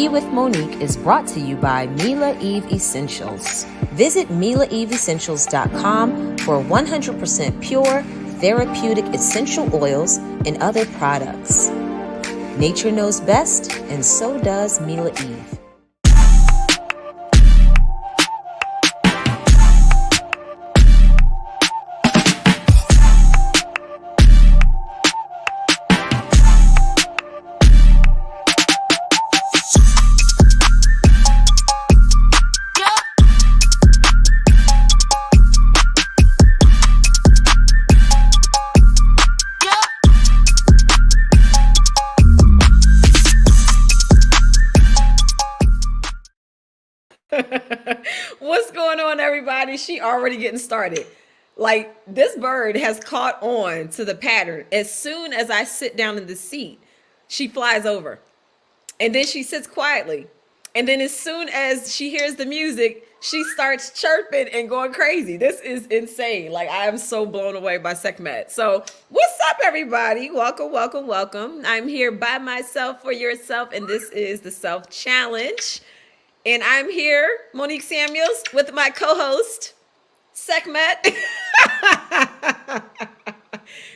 Tea with Monique is brought to you by Mila Eve Essentials. Visit MilaEveEssentials.com for 100% pure, therapeutic essential oils and other products. Nature knows best, and so does Mila Eve. What's going on, everybody? She already getting started. Like, this bird has caught on to the pattern. As soon as I sit down in the seat, she flies over. And then she sits quietly. And then as soon as she hears the music, she starts chirping and going crazy. This is insane. Like, I am so blown away by Sekhmet. So what's up, everybody? Welcome, welcome, welcome. I'm here by myself for yourself, and this is the Self Challenge. And I'm here, Monique Samuels, with my co-host, Sekhmet.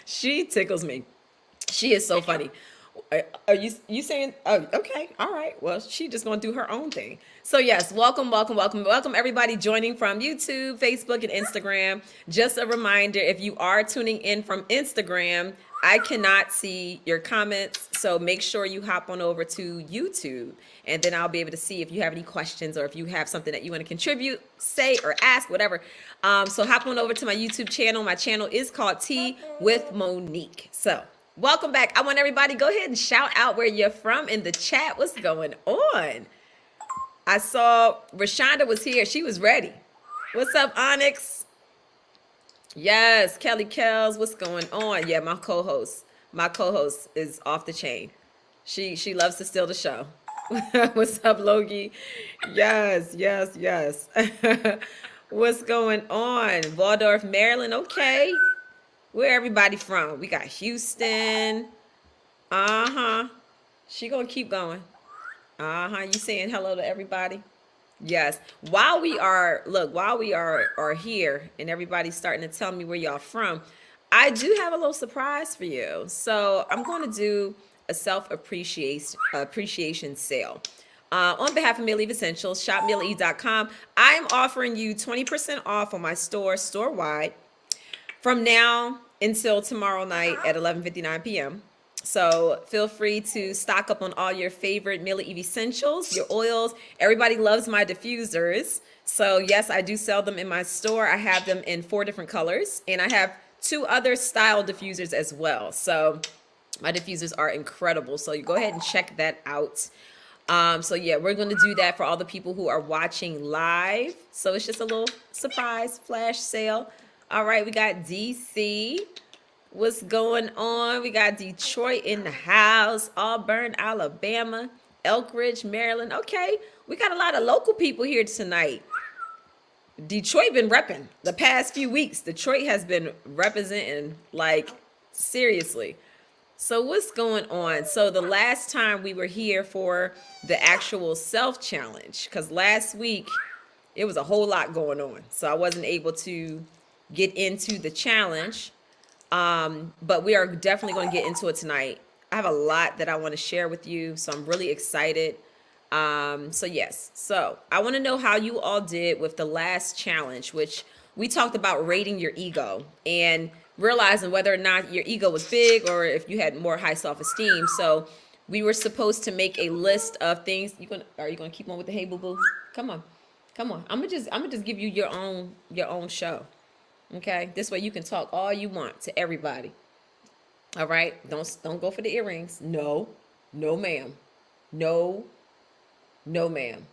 She tickles me. She is so funny. Are you saying, oh, okay, all right. Well, she just gonna do her own thing. So yes, welcome, welcome, welcome, welcome everybody joining from YouTube, Facebook, and Instagram. Just a reminder, if you are tuning in from Instagram, I cannot see your comments, so make sure you hop on over to YouTube, and then I'll be able to see if you have any questions or if you have something that you want to contribute, say, or ask, whatever. So hop on over to my YouTube channel. My channel is called Tea with Monique. So welcome back. I want everybody to go ahead and shout out where you're from in the chat. What's going on? I saw Rashonda was here. She was ready. What's up, Onyx? Yes, Kelly Kells, what's going on? Yeah, my co-host is off the chain. She loves to steal the show. What's up, Logie? Yes, yes, yes. What's going on? Waldorf, Maryland. Okay. Where everybody from? We got Houston. She gonna keep going. You saying hello to everybody? Yes. While we are here and everybody's starting to tell me where y'all from, I do have a little surprise for you. So I'm going to do a self-appreciation sale. On behalf of Mila Eve Essentials, shopmilaeve.com, I'm offering you 20% off on my store-wide from now until tomorrow night at 11:59 p.m. So feel free to stock up on all your favorite Mila Eve Essentials, your oils. Everybody loves my diffusers. So yes, I do sell them in my store. I have them in 4 different colors, and I have 2 other style diffusers as well. So my diffusers are incredible. So you go ahead and check that out. So yeah, we're going to do that for all the people who are watching live. So it's just a little surprise flash sale. All right, we got DC. What's going on? We got Detroit in the house, Auburn, Alabama, Elkridge, Maryland. Okay, we got a lot of local people here tonight. Detroit been repping the past few weeks. Detroit has been representing, like, seriously. So what's going on? So the last time we were here for the actual self challenge, because last week it was a whole lot going on. So I wasn't able to get into the challenge. But we are definitely going to get into it tonight. I have a lot that I want to share with you, so I'm really excited. So yes, so I want to know how you all did with the last challenge, which we talked about rating your ego and realizing whether or not your ego was big or if you had more high self-esteem. So we were supposed to make a list of things. Are you gonna keep on with the hey boo boo? Come on. I'm gonna just give you your own show. Okay, this way you can talk all you want to everybody. All right, don't go for the earrings. No, ma'am. No, ma'am.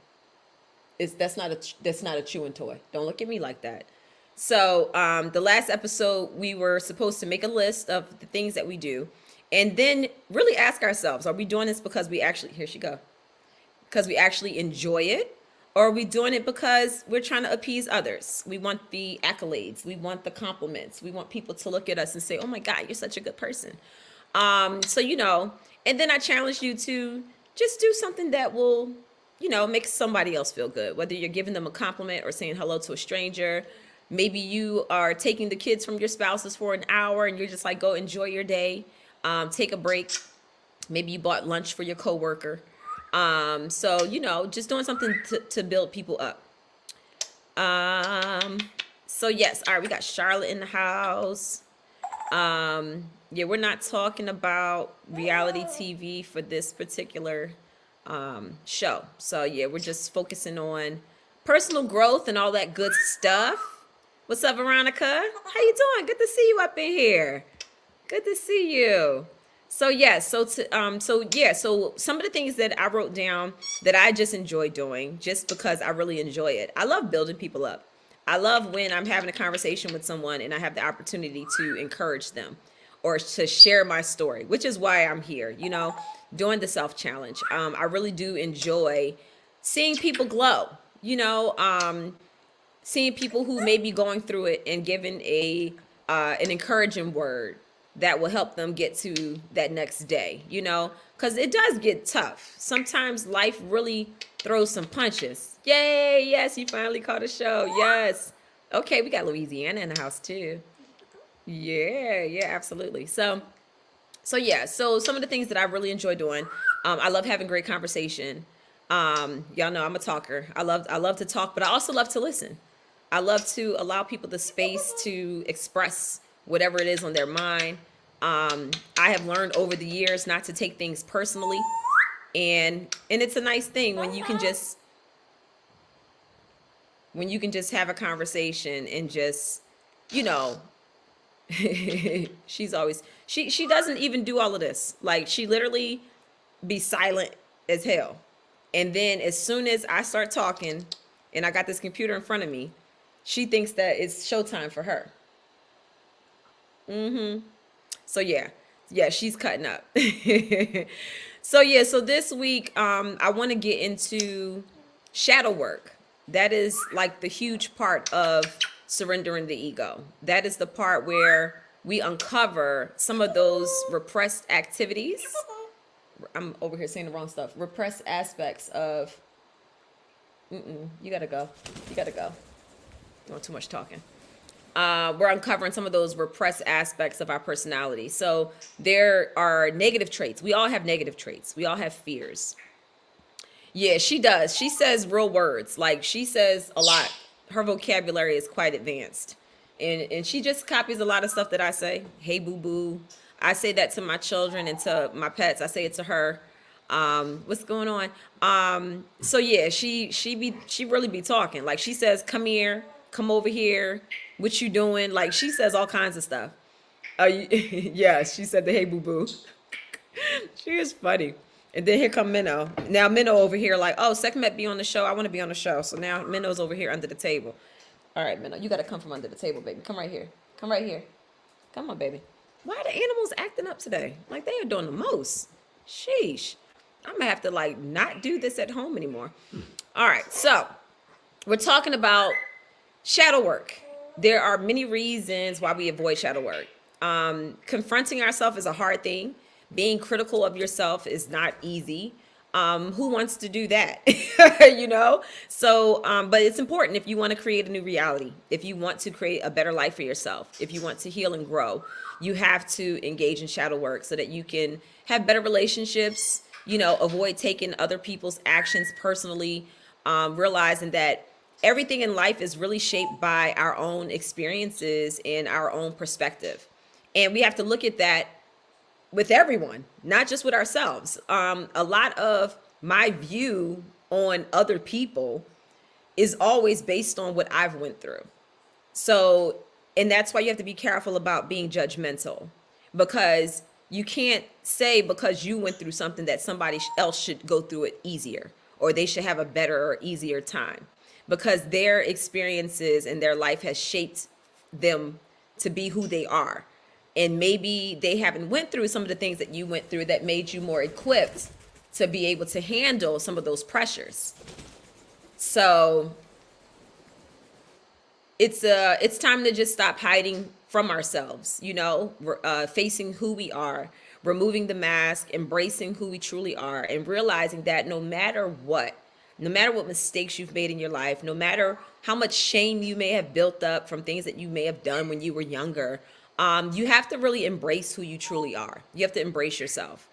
That's not a chewing toy. Don't look at me like that. So the last episode, we were supposed to make a list of the things that we do, and then really ask ourselves: are we doing this because we actually because we actually enjoy it? Or are we doing it because we're trying to appease others? We want the accolades. We want the compliments. We want people to look at us and say, oh my God, you're such a good person. So, and then I challenge you to just do something that will makes somebody else feel good, whether you're giving them a compliment or saying hello to a stranger. Maybe you are taking the kids from your spouses for an hour and you're just like, go enjoy your day, take a break. Maybe you bought lunch for your coworker. So, just doing something to build people up. So yes, all right, we got Charlotte in the house. Yeah, we're not talking about reality TV for this particular show. So yeah, we're just focusing on personal growth and all that good stuff. What's up, Veronica? How you doing? Good to see you up in here. Good to see you. So yeah, so some of the things that I wrote down that I just enjoy doing, just because I really enjoy it. I love building people up. I love when I'm having a conversation with someone and I have the opportunity to encourage them or to share my story, which is why I'm here, doing the self challenge. I really do enjoy seeing people glow, seeing people who may be going through it and giving an encouraging word that will help them get to that next day, because it does get tough. Sometimes life really throws some punches. Yay, yes, you finally caught a show. Yes. Okay, we got Louisiana in the house too. Yeah, absolutely. So some of the things that I really enjoy doing, I love having great conversation. Y'all know I'm a talker. I love to talk, but I also love to listen. I love to allow people the space to express whatever it is on their mind. I have learned over the years not to take things personally, and it's a nice thing when you can just have a conversation and just, she's always, she doesn't even do all of this. Like, she literally be silent as hell. And then as soon as I start talking and I got this computer in front of me, she thinks that it's showtime for her. So yeah, she's cutting up. So this week, I want to get into shadow work. That is like the huge part of surrendering the ego. That is the part where we uncover some of those repressed activities. I'm over here saying the wrong stuff. Repressed aspects of, you gotta go. Not too much talking. We're uncovering some of those repressed aspects of our personality. So there are negative traits. We all have negative traits. We all have fears. Yeah, she does. She says real words. Like, she says a lot. Her vocabulary is quite advanced. And she just copies a lot of stuff that I say. Hey, boo boo. I say that to my children and to my pets. I say it to her. What's going on? So yeah, she really be talking. Like, she says, come here, come over here. What you doing? Like, she says all kinds of stuff. Yeah, she said the hey boo boo. She is funny. And then here come Minnow. Now Minnow over here like, oh, Sekhmet be on the show. I want to be on the show. So now Minnow's over here under the table. All right, Minnow, you got to come from under the table, baby. Come right here. Come right here. Come on, baby. Why are the animals acting up today? Like, they are doing the most. Sheesh. I'm going to have to, like, not do this at home anymore. All right, so we're talking about shadow work. There are many reasons why we avoid shadow work. Confronting ourselves is a hard thing. Being critical of yourself is not easy. Who wants to do that? So, but it's important if you want to create a new reality, if you want to create a better life for yourself, if you want to heal and grow, you have to engage in shadow work so that you can have better relationships, avoid taking other people's actions personally, realizing that everything in life is really shaped by our own experiences and our own perspective. And we have to look at that with everyone, not just with ourselves. A lot of my view on other people is always based on what I've went through. So, and that's why you have to be careful about being judgmental, because you can't say because you went through something that somebody else should go through it easier, or they should have a better or easier time, because their experiences and their life has shaped them to be who they are. And maybe they haven't went through some of the things that you went through that made you more equipped to be able to handle some of those pressures. So it's time to just stop hiding from ourselves, facing who we are, removing the mask, embracing who we truly are, and realizing that no matter what, no matter what mistakes you've made in your life, no matter how much shame you may have built up from things that you may have done when you were younger, you have to really embrace who you truly are. You have to embrace yourself.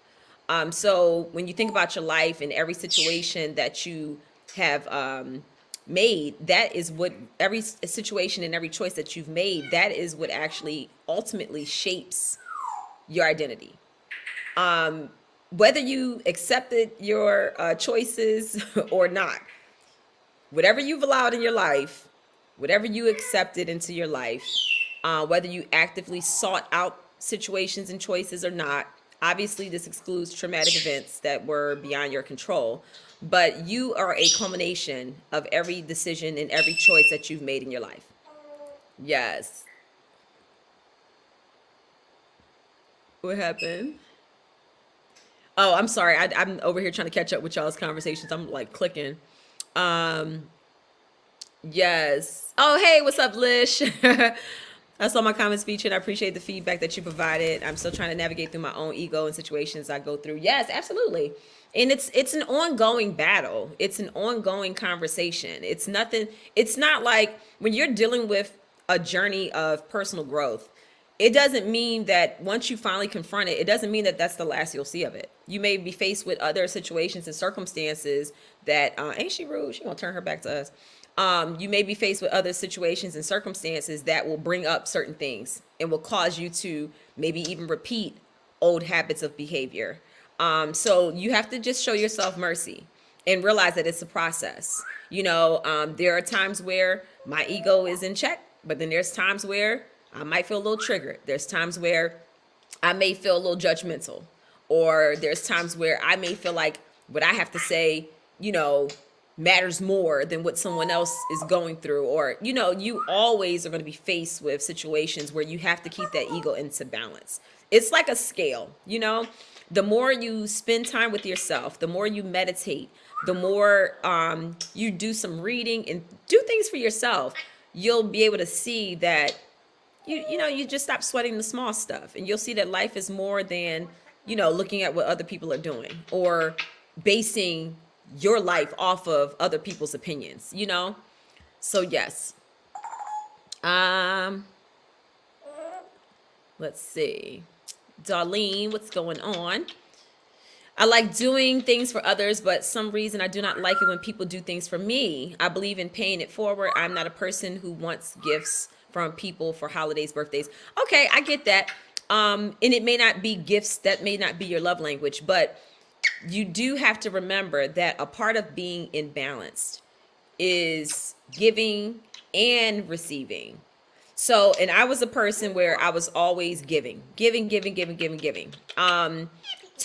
So when you think about your life and every situation that you have made, that is what every situation and every choice that you've made, that is what actually ultimately shapes your identity. Whether you accepted your choices or not, whatever you've allowed in your life, whatever you accepted into your life, whether you actively sought out situations and choices or not, obviously this excludes traumatic events that were beyond your control, but you are a culmination of every decision and every choice that you've made in your life. Yes. What happened? Oh, I'm sorry. I'm over here trying to catch up with y'all's conversations. I'm like clicking. Yes. Oh, hey, what's up, Lish? I saw my comments featured. I appreciate the feedback that you provided. I'm still trying to navigate through my own ego and situations I go through. Yes, absolutely. And it's an ongoing battle. It's an ongoing conversation. It's nothing. It's not like when you're dealing with a journey of personal growth, it doesn't mean that once you finally confront it, it doesn't mean that that's the last you'll see of it. You may be faced with other situations and circumstances that, ain't she rude? She gonna turn her back to us. You may be faced with other situations and circumstances that will bring up certain things and will cause you to maybe even repeat old habits of behavior. So you have to just show yourself mercy and realize that it's a process. There are times where my ego is in check, but then there's times where I might feel a little triggered. There's times where I may feel a little judgmental, or there's times where I may feel like what I have to say, matters more than what someone else is going through. Or, you always are going to be faced with situations where you have to keep that ego into balance. It's like a scale, the more you spend time with yourself, the more you meditate, the more you do some reading and do things for yourself, you'll be able to see that you just stop sweating the small stuff, and you'll see that life is more than, looking at what other people are doing or basing your life off of other people's opinions, So yes. Let's see. Darlene, what's going on? I like doing things for others, but some reason I do not like it when people do things for me. I believe in paying it forward. I'm not a person who wants gifts from people for holidays, birthdays. Okay, I get that. And it may not be gifts, that may not be your love language, but you do have to remember that a part of being in balance is giving and receiving. So, and I was a person where I was always giving, to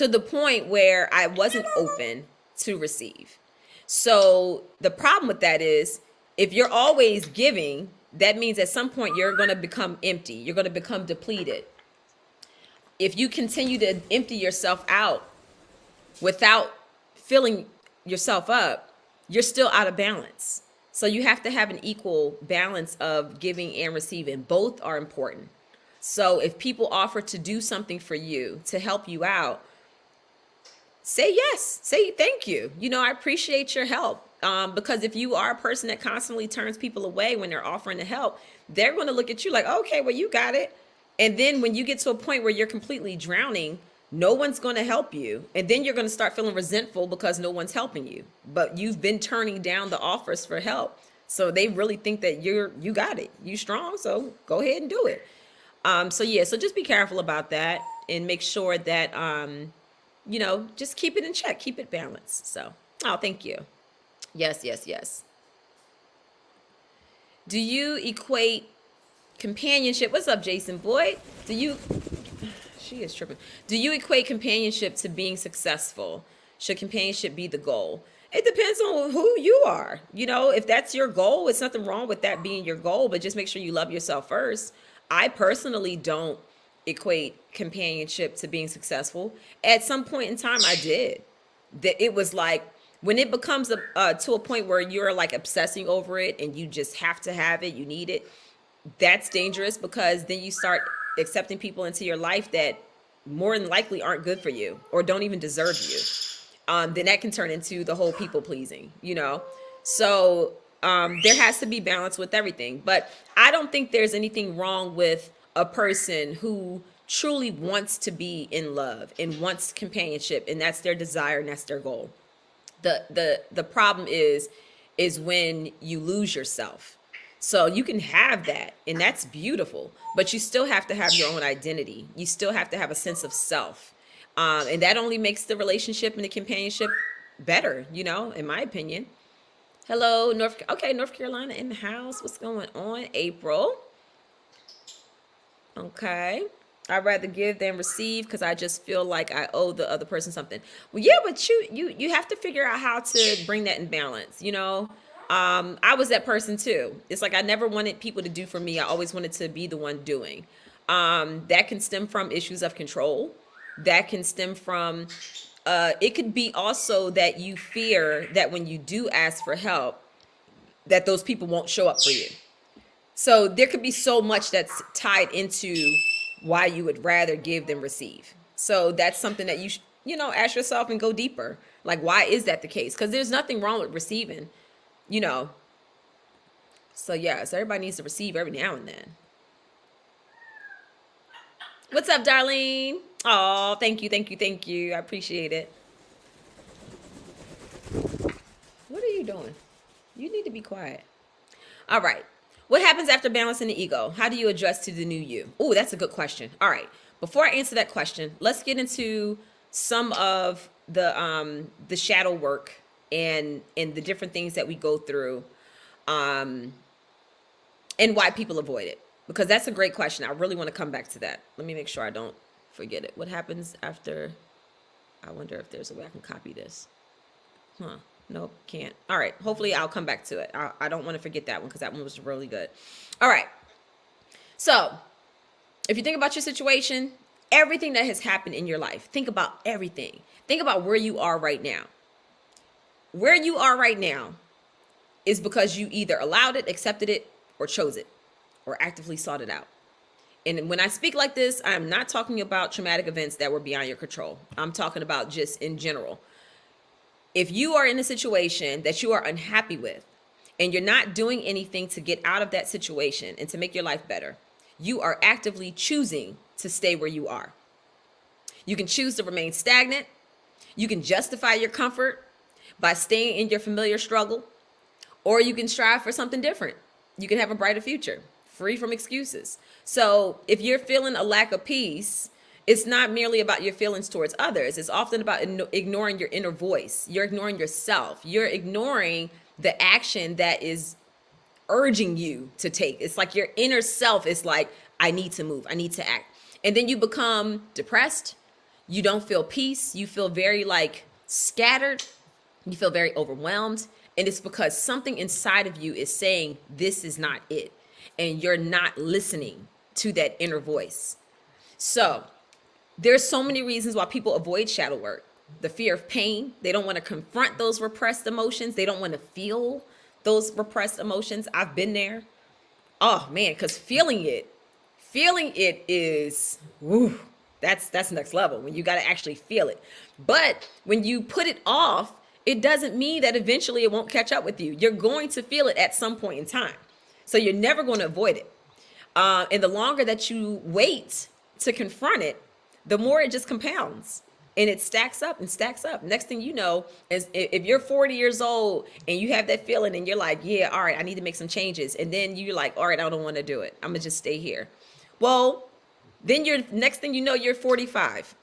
the point where I wasn't open to receive. So the problem with that is, if you're always giving, that means at some point you're going to become empty. You're going to become depleted. If you continue to empty yourself out without filling yourself up, you're still out of balance. So you have to have an equal balance of giving and receiving. Both are important. So if people offer to do something for you, to help you out, say yes, say thank you. I appreciate your help. Because if you are a person that constantly turns people away when they're offering to help, they're going to look at you like, okay, well, you got it. And then when you get to a point where you're completely drowning, no one's going to help you. And then you're going to start feeling resentful because no one's helping you. But you've been turning down the offers for help. So they really think that you got it. You strong. So go ahead and do it. So just be careful about that and make sure that, just keep it in check, keep it balanced. So, thank you. Yes. Do you equate companionship? What's up, Jason Boyd? She is tripping. Do you equate companionship to being successful? Should companionship be the goal? It depends on who you are. If that's your goal, it's nothing wrong with that being your goal, but just make sure you love yourself first. I personally don't equate companionship to being successful. At some point in time, I did. That it was like, when it becomes to a point where you're like obsessing over it and you just have to have it, you need it, that's dangerous, because then you start accepting people into your life that more than likely aren't good for you or don't even deserve you. then that can turn into the whole people pleasing, you know? So there has to be balance with everything. But I don't think there's anything wrong with a person who truly wants to be in love and wants companionship, and that's their desire and that's their goal. The problem is when you lose yourself. So you can have that, and that's beautiful, but you still have to have your own identity. You still have to have a sense of self. And that only makes the relationship and the companionship better, you know, in my opinion. Hello, North Carolina in the house. What's going on, April? Okay. I'd rather give than receive because I just feel like I owe the other person something. Well, yeah, but you have to figure out how to bring that in balance, you know? I was that person too. It's like I never wanted people to do for me. I always wanted to be the one doing. That can stem from issues of control. That can stem from, it could be also that you fear that when you do ask for help, that those people won't show up for you. So there could be so much that's tied into why you would rather give than receive. So that's something that you know, ask yourself and go deeper. Like, why is that the case? Because there's nothing wrong with receiving, you know. So yeah, so everybody needs to receive every now and then. What's up, Darlene? Oh, thank you. I appreciate it. What are you doing? You need to be quiet. All right. What happens after balancing the ego? How do you adjust to the new you? Oh, that's a good question. All right. Before I answer that question, let's get into some of the shadow work and the different things that we go through, and why people avoid it. Because that's a great question. I really want to come back to that. Let me make sure I don't forget it. What happens after? I wonder if there's a way I can copy this. Nope, can't. All right. Hopefully I'll come back to it. I don't want to forget that one because that one was really good. All right. So if you think about your situation, everything that has happened in your life, think about everything. Think about where you are right now. Where you are right now is because you either allowed it, accepted it, or chose it, or actively sought it out. And when I speak like this, I'm not talking about traumatic events that were beyond your control. I'm talking about just in general. If you are in a situation that you are unhappy with and you're not doing anything to get out of that situation and to make your life better, you are actively choosing to stay where you are. You can choose to remain stagnant. You can justify your comfort by staying in your familiar struggle, or you can strive for something different. You can have a brighter future, free from excuses. So if you're feeling a lack of peace, it's not merely about your feelings towards others. It's often about ignoring your inner voice. You're ignoring yourself. You're ignoring the action that is urging you to take. It's like your inner self is like, I need to move. I need to act. And then you become depressed. You don't feel peace. You feel very like scattered. You feel very overwhelmed. And it's because something inside of you is saying, this is not it. And you're not listening to that inner voice. So there's so many reasons why people avoid shadow work. The fear of pain. They don't want to confront those repressed emotions. They don't want to feel those repressed emotions. I've been there. Oh man, because feeling it is, woo, that's next level when you got to actually feel it. But when you put it off, it doesn't mean that eventually it won't catch up with you. You're going to feel it at some point in time. So you're never going to avoid it. And the longer that you wait to confront it, the more it just compounds and it stacks up and stacks up. Next thing you know, is if you're 40 years old and you have that feeling and you're like, yeah, all right, I need to make some changes. And then you're like, all right, I don't want to do it. I'm gonna just stay here. Well, then next thing you know, you're 45.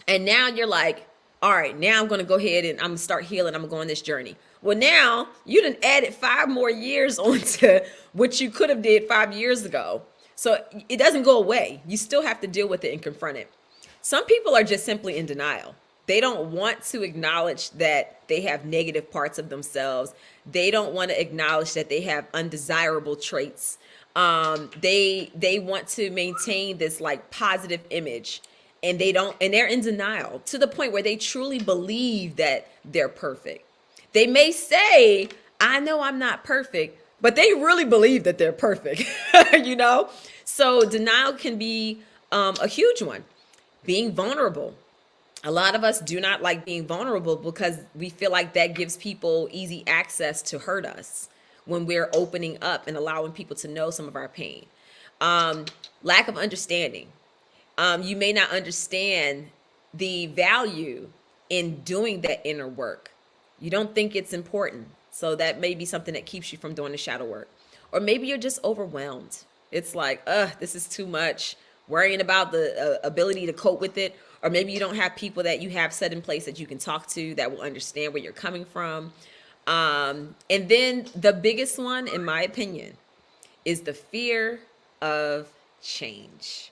And now you're like, all right, now I'm going to go ahead and I'm going to start healing. I'm going to go on this journey. Well, now you done added 5 more years onto what you could have did 5 years ago. So it doesn't go away. You still have to deal with it and confront it. Some people are just simply in denial. They don't want to acknowledge that they have negative parts of themselves. They don't want to acknowledge that they have undesirable traits. They want to maintain this like positive image, and they're in denial to the point where they truly believe that they're perfect. They may say, I know I'm not perfect, but they really believe that they're perfect, you know? So denial can be a huge one. Being vulnerable. A lot of us do not like being vulnerable because we feel like that gives people easy access to hurt us when we're opening up and allowing people to know some of our pain. Lack of understanding. You may not understand the value in doing that inner work. You don't think it's important. So that may be something that keeps you from doing the shadow work. Or maybe you're just overwhelmed. It's like, this is too much. Worrying about the ability to cope with it. Or maybe you don't have people that you have set in place that you can talk to that will understand where you're coming from. And then the biggest one, in my opinion, is the fear of change.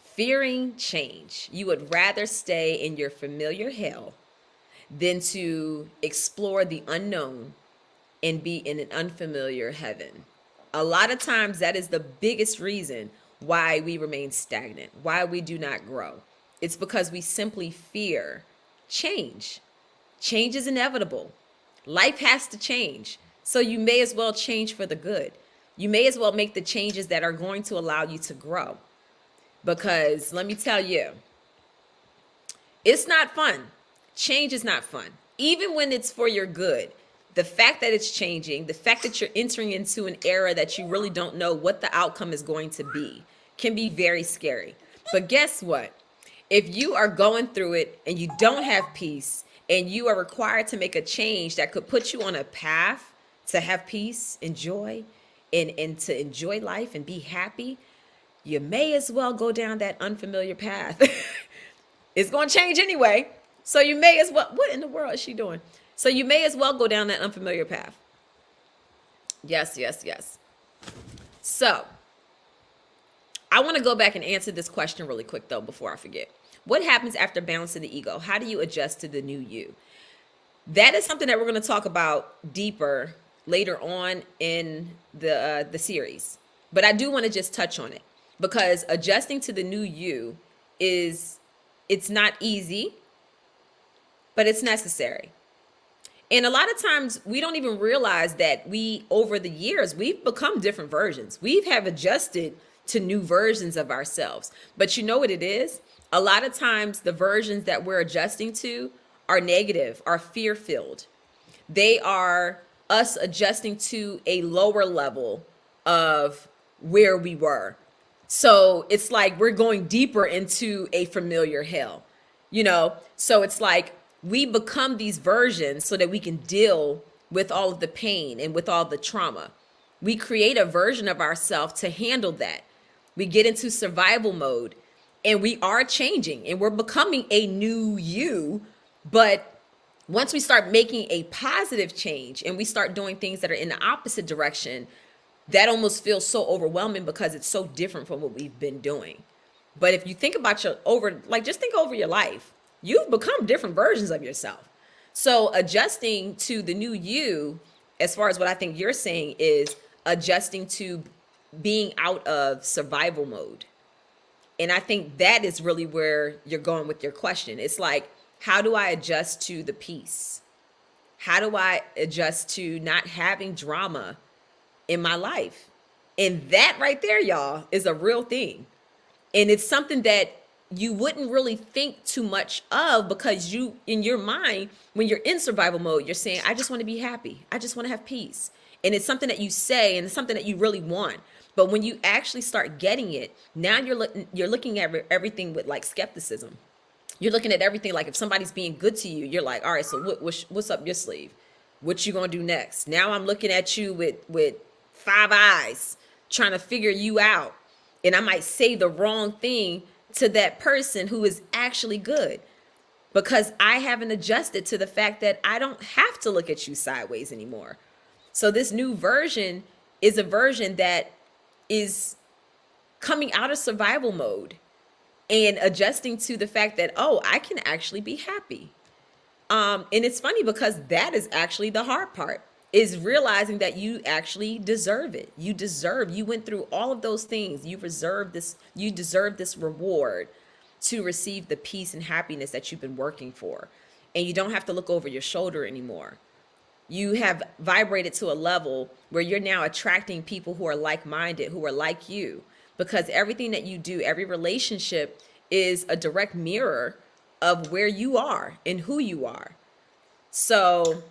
Fearing change. You would rather stay in your familiar hell than to explore the unknown and be in an unfamiliar heaven. A lot of times that is the biggest reason why we remain stagnant, why we do not grow. It's because we simply fear change. Change is inevitable. Life has to change. So you may as well change for the good. You may as well make the changes that are going to allow you to grow. Because let me tell you, it's not fun. Change is not fun. Even when it's for your good. The fact that it's changing, the fact that you're entering into an era that you really don't know what the outcome is going to be, can be very scary. But guess what? If you are going through it and you don't have peace and you are required to make a change that could put you on a path to have peace and joy and to enjoy life and be happy, you may as well go down that unfamiliar path. It's going to change anyway. So you may as well, what in the world is she doing? So you may as well go down that unfamiliar path. Yes, yes, yes. So I want to go back and answer this question really quick though, before I forget. What happens after balancing the ego? How do you adjust to the new you? That is something that we're going to talk about deeper later on in the series. But I do want to just touch on it because adjusting to the new you it's not easy, but it's necessary. And a lot of times we don't even realize that over the years, we've become different versions. We have adjusted to new versions of ourselves. But you know what it is? A lot of times the versions that we're adjusting to are negative, are fear-filled. They are us adjusting to a lower level of where we were. So it's like we're going deeper into a familiar hell, So it's like we become these versions so that we can deal with all of the pain and with all the trauma. We create a version of ourselves to handle that. We get into survival mode and we are changing and we're becoming a new you. But once we start making a positive change and we start doing things that are in the opposite direction, that almost feels so overwhelming because it's so different from what we've been doing. But if you think about just think over your life, you've become different versions of yourself. So adjusting to the new you, as far as what I think you're saying, is adjusting to being out of survival mode. And I think that is really where you're going with your question. It's like, how do I adjust to the peace? How do I adjust to not having drama in my life? And that right there, y'all, is a real thing. And it's something that you wouldn't really think too much of because you, in your mind, when you're in survival mode, you're saying, I just want to be happy. I just want to have peace. And it's something that you say and it's something that you really want. But when you actually start getting it, now you're looking at everything with like skepticism. You're looking at everything like if somebody's being good to you, you're like, all right, so what's up your sleeve? What you gonna do next? Now I'm looking at you with 5 eyes, trying to figure you out. And I might say the wrong thing to that person who is actually good because I haven't adjusted to the fact that I don't have to look at you sideways anymore. So this new version is a version that is coming out of survival mode and adjusting to the fact that, I can actually be happy. And it's funny because that is actually the hard part, is realizing that you actually deserve it. You went through all of those things. You deserve this reward to receive the peace and happiness that you've been working for. And you don't have to look over your shoulder anymore. You have vibrated to a level where you're now attracting people who are like-minded, who are like you, because everything that you do, every relationship is a direct mirror of where you are and who you are. So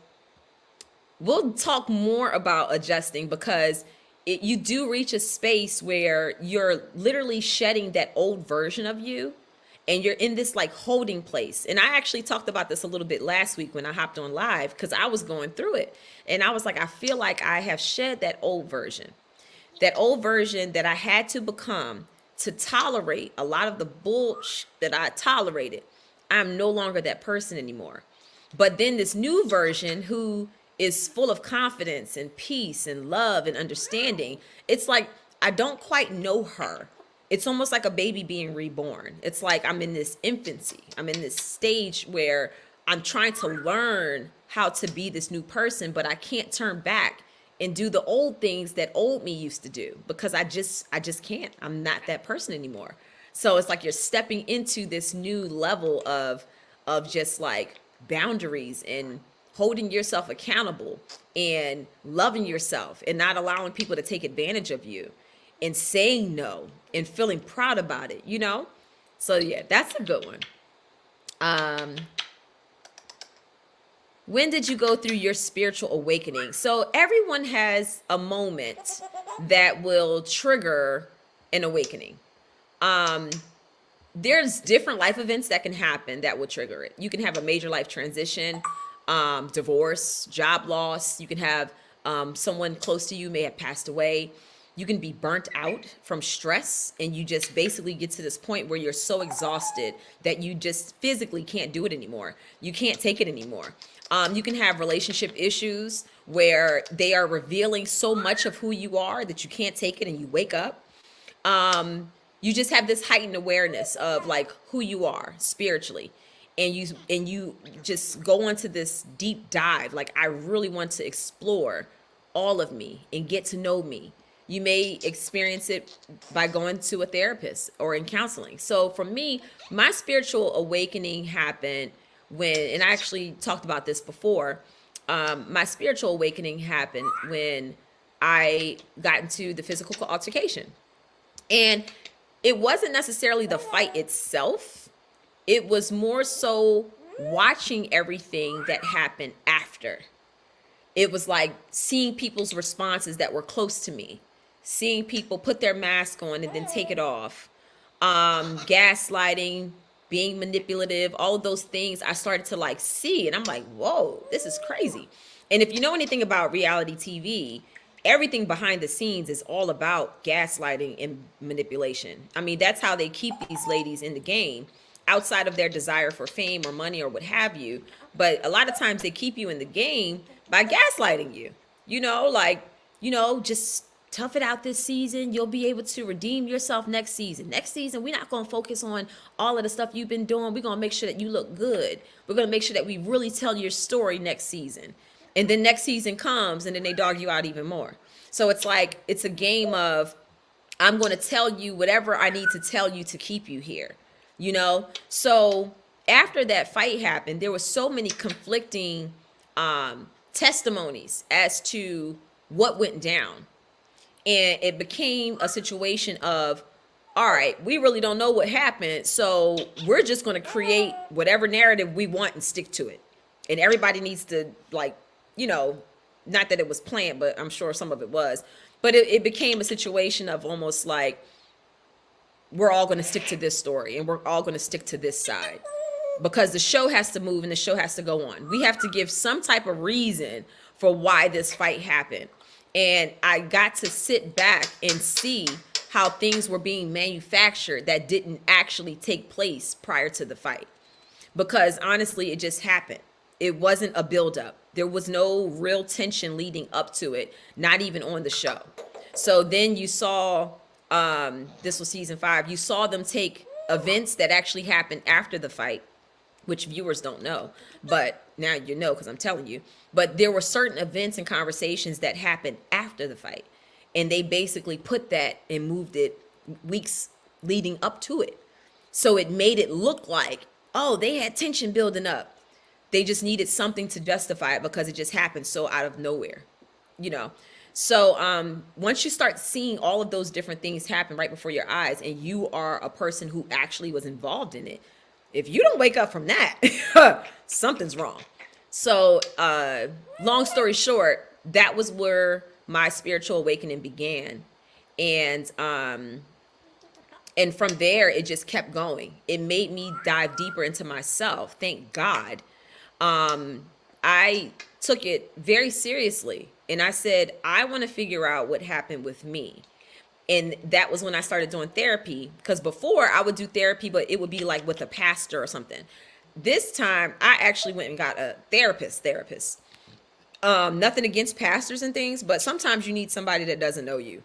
we'll talk more about adjusting, because you do reach a space where you're literally shedding that old version of you, and you're in this like holding place. And I actually talked about this a little bit last week when I hopped on live, because I was going through it, and I was like, I feel like I have shed that old version, that I had to become to tolerate a lot of the bullshit that I tolerated. I'm no longer that person anymore. But then this new version, who is full of confidence and peace and love and understanding, it's like I don't quite know her. It's almost like a baby being reborn. It's like I'm in this infancy. I'm in this stage where I'm trying to learn how to be this new person, but I can't turn back and do the old things that old me used to do, because I just can't. I'm not that person anymore. So it's like you're stepping into this new level of just like boundaries and holding yourself accountable and loving yourself and not allowing people to take advantage of you and saying no and feeling proud about it, you know? So yeah, that's a good one. When did you go through your spiritual awakening? So everyone has a moment that will trigger an awakening. There's different life events that can happen that will trigger it. You can have a major life transition, divorce, job loss. You can have someone close to you may have passed away. You can be burnt out from stress, and you just basically get to this point where you're so exhausted that you just physically can't do it anymore. You can't take it anymore. You can have relationship issues where they are revealing so much of who you are that you can't take it, and you wake up. You just have this heightened awareness of like who you are spiritually, and you just go into this deep dive. Like, I really want to explore all of me and get to know me. You may experience it by going to a therapist or in counseling. So for me, my spiritual awakening happened when, and I actually talked about this before, my spiritual awakening happened when I got into the physical altercation. And it wasn't necessarily the fight itself. It was more so watching everything that happened after. It was like seeing people's responses that were close to me, seeing people put their mask on and then take it off, gaslighting, being manipulative, all of those things I started to like see. And I'm like, whoa, this is crazy. And if you know anything about reality TV, everything behind the scenes is all about gaslighting and manipulation. I mean, that's how they keep these ladies in the game, outside of their desire for fame or money or what have you. But a lot of times they keep you in the game by gaslighting you, just tough it out this season. You'll be able to redeem yourself next season. Next season, we're not going to focus on all of the stuff you've been doing. We're going to make sure that you look good. We're going to make sure that we really tell your story next season. And then next season comes, and then they dog you out even more. So it's like, it's a game of, I'm going to tell you whatever I need to tell you to keep you here, So after that fight happened, there were so many conflicting testimonies as to what went down. And it became a situation of, all right, we really don't know what happened, so we're just going to create whatever narrative we want and stick to it. And everybody needs to, not that it was planned, but I'm sure some of it was. But it became a situation of almost like, we're all going to stick to this story, and we're all going to stick to this side, because the show has to move and the show has to go on. We have to give some type of reason for why this fight happened. And I got to sit back and see how things were being manufactured that didn't actually take place prior to the fight. Because honestly, it just happened. It wasn't a buildup. There was no real tension leading up to it, not even on the show. So then you saw, this was season 5, you saw them take events that actually happened after the fight, which viewers don't know, but now you know because I'm telling you. But there were certain events and conversations that happened after the fight, and they basically put that and moved it weeks leading up to it. So it made it look like, oh, they had tension building up. They just needed something to justify it because it just happened so out of nowhere, So once you start seeing all of those different things happen right before your eyes, and you are a person who actually was involved in it, If you don't wake up from that, something's wrong. So, long story short, that was where my spiritual awakening began. And from there it just kept going. It made me dive deeper into myself. Thank God. I took it very seriously, and I said, I want to figure out what happened with me. And that was when I started doing therapy, because before I would do therapy, but it would be like with a pastor or something. This time I actually went and got a therapist. Nothing against pastors and things, but sometimes you need somebody that doesn't know you,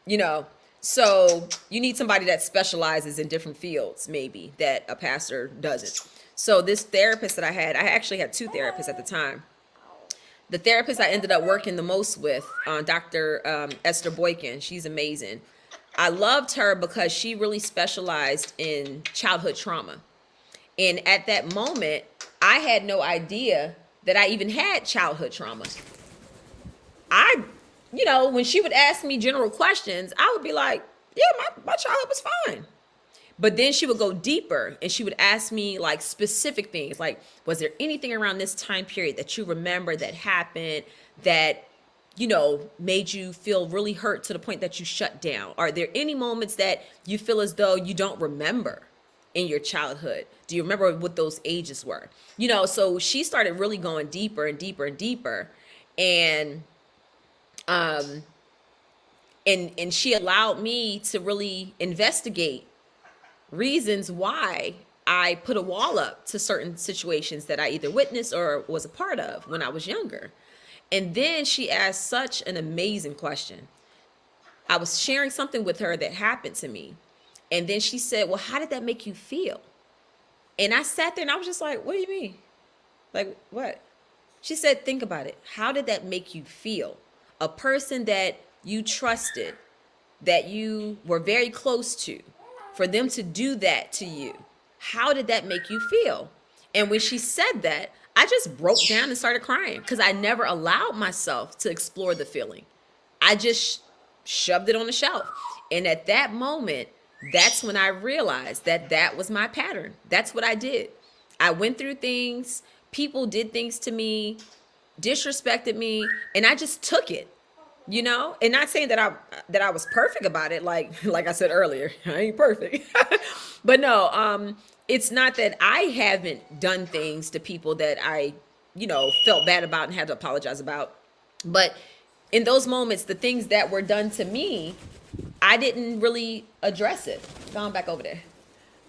you know. So you need somebody that specializes in different fields, maybe, that a pastor doesn't. So this therapist that I actually had two therapists at the time. The therapist I ended up working the most with, Dr. Esther Boykin, she's amazing. I loved her because she really specialized in childhood trauma. And at that moment, I had no idea that I even had childhood trauma. When she would ask me general questions, I would be like, yeah, my childhood was fine. But then she would go deeper and she would ask me like specific things, like, was there anything around this time period that you remember that happened that, made you feel really hurt to the point that you shut down? Are there any moments that you feel as though you don't remember in your childhood? Do you remember what those ages were? So she started really going deeper and deeper and deeper. And she allowed me to really investigate reasons why I put a wall up to certain situations that I either witnessed or was a part of when I was younger. And then she asked such an amazing question. I was sharing something with her that happened to me. And then she said, well, how did that make you feel? And I sat there and I was just like, what do you mean? Like, what? She said, think about it. How did that make you feel? A person that you trusted, that you were very close to, for them to do that to you, how did that make you feel? And when she said that, I just broke down and started crying because I never allowed myself to explore the feeling. I just shoved it on the shelf. And at that moment, that's when I realized that that was my pattern. That's what I did. I went through things, people did things to me, disrespected me, and I just took it. And not saying that I was perfect about it. Like I said earlier, I ain't perfect, but no, it's not that I haven't done things to people that I, felt bad about and had to apologize about. But in those moments, the things that were done to me, I didn't really address it. Going back over there.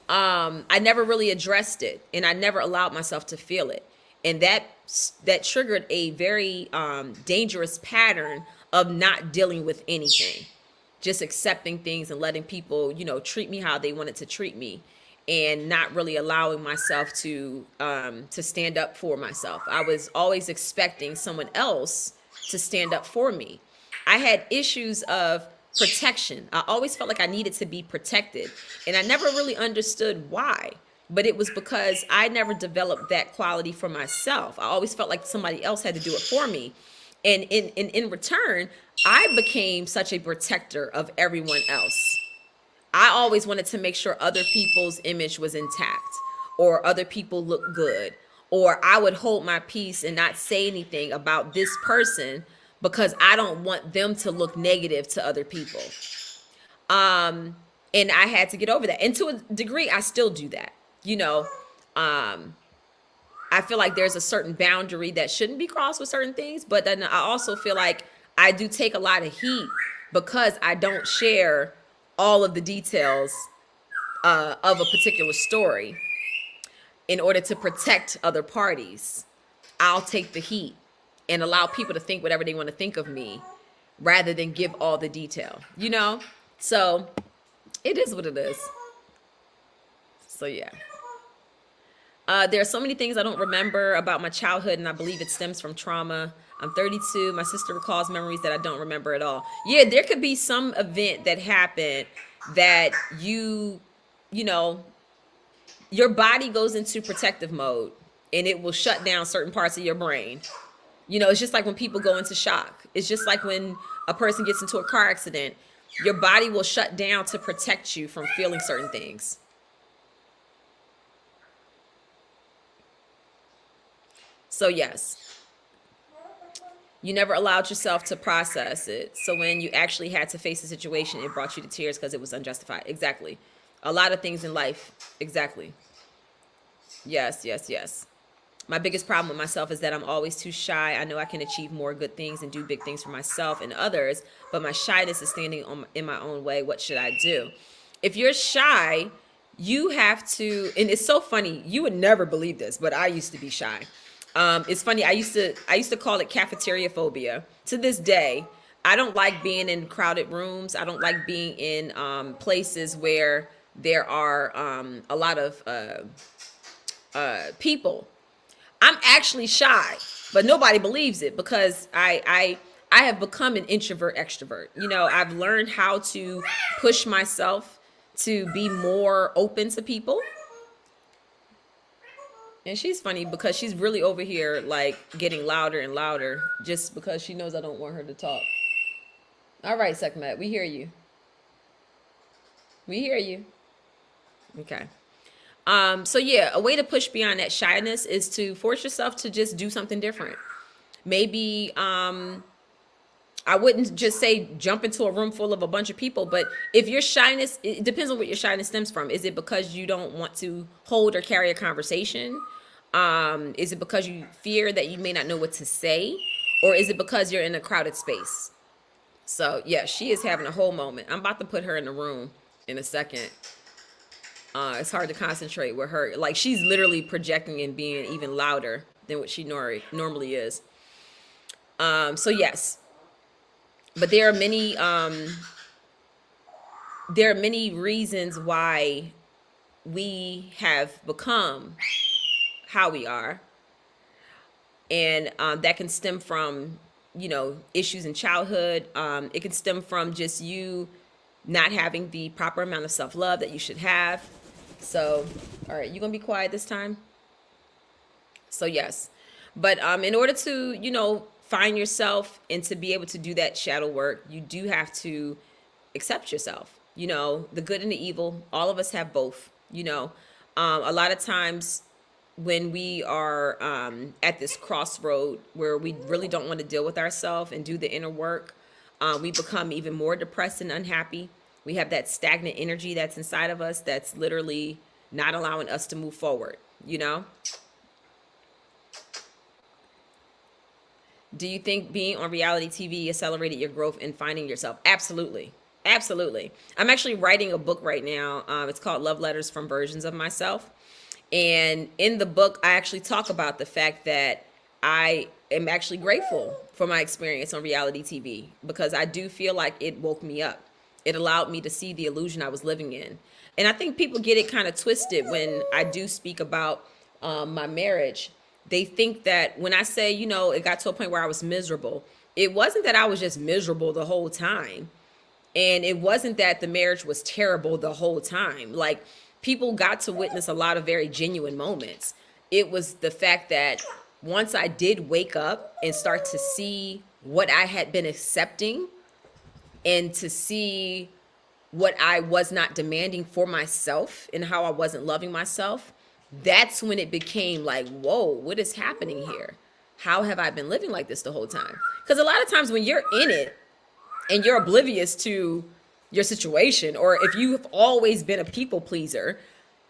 I never really addressed it, and I never allowed myself to feel it. And that triggered a very dangerous pattern of not dealing with anything, just accepting things and letting people, treat me how they wanted to treat me, and not really allowing myself to stand up for myself. I was always expecting someone else to stand up for me. I had issues of protection. I always felt like I needed to be protected, and I never really understood why. But it was because I never developed that quality for myself. I always felt like somebody else had to do it for me. And in return, I became such a protector of everyone else. I always wanted to make sure other people's image was intact, or other people looked good, or I would hold my peace and not say anything about this person because I don't want them to look negative to other people. And I had to get over that. And to a degree, I still do that. I feel like there's a certain boundary that shouldn't be crossed with certain things, but then I also feel like I do take a lot of heat because I don't share all of the details of a particular story in order to protect other parties. I'll take the heat and allow people to think whatever they want to think of me rather than give all the detail, So it is what it is. So yeah. There are so many things I don't remember about my childhood, and I believe it stems from trauma. I'm 32. My sister recalls memories that I don't remember at all. Yeah, there could be some event that happened that your body goes into protective mode, and it will shut down certain parts of your brain. It's just like when people go into shock. It's just like when a person gets into a car accident, your body will shut down to protect you from feeling certain things. So yes, you never allowed yourself to process it. So when you actually had to face the situation, it brought you to tears because it was unjustified. Exactly. A lot of things in life. Exactly. Yes, yes, yes. My biggest problem with myself is that I'm always too shy. I know I can achieve more good things and do big things for myself and others, but my shyness is standing in my own way. What should I do? If you're shy, you have to, and it's so funny. You would never believe this, but I used to be shy. It's funny. I used to call it cafeteria phobia. To this day, I don't like being in crowded rooms. I don't like being in places where there are a lot of people. I'm actually shy, but nobody believes it because I have become an introvert extrovert. You know, I've learned how to push myself to be more open to people. And she's funny because she's really over here like getting louder and louder just because she knows I don't want her to talk. All right, Sekhmet, we hear you. We hear you. Okay. So yeah, a way to push beyond that shyness is to force yourself to just do something different. Maybe I wouldn't just say jump into a room full of a bunch of people, but if your shyness, it depends on what your shyness stems from. Is it because you don't want to hold or carry a conversation? Is it because you fear that you may not know what to say? Or is it because you're in a crowded space? So yeah, she is having a whole moment. I'm about to put her in the room in a second. It's hard to concentrate with her. Like she's literally projecting and being even louder than what she normally is. So yes, but there are many reasons why we have become how we are, and that can stem from issues in childhood. It can stem from just you not having the proper amount of self-love that you should have. So, all right, you gonna be quiet this time? So yes, but in order to find yourself and to be able to do that shadow work, you do have to accept yourself. The good and the evil. All of us have both. A lot of times when we are at this crossroad where we really don't want to deal with ourselves and do the inner work, we become even more depressed and unhappy. We have that stagnant energy that's inside of us that's literally not allowing us to move forward. Do you think being on reality TV accelerated your growth in finding yourself? Absolutely. Absolutely. I'm actually writing a book right now. It's called Love Letters from Versions of Myself. And in the book, I actually talk about the fact that I am actually grateful for my experience on reality TV because I do feel like it woke me up. It allowed me to see the illusion I was living in. And I think people get it kind of twisted when I do speak about my marriage. They think that when I say, it got to a point where I was miserable, it wasn't that I was just miserable the whole time. And it wasn't that the marriage was terrible the whole time. Like, people got to witness a lot of very genuine moments. It was the fact that once I did wake up and start to see what I had been accepting and to see what I was not demanding for myself and how I wasn't loving myself, that's when it became like, whoa, what is happening here? How have I been living like this the whole time? Because a lot of times when you're in it and you're oblivious to your situation, or if you've always been a people pleaser,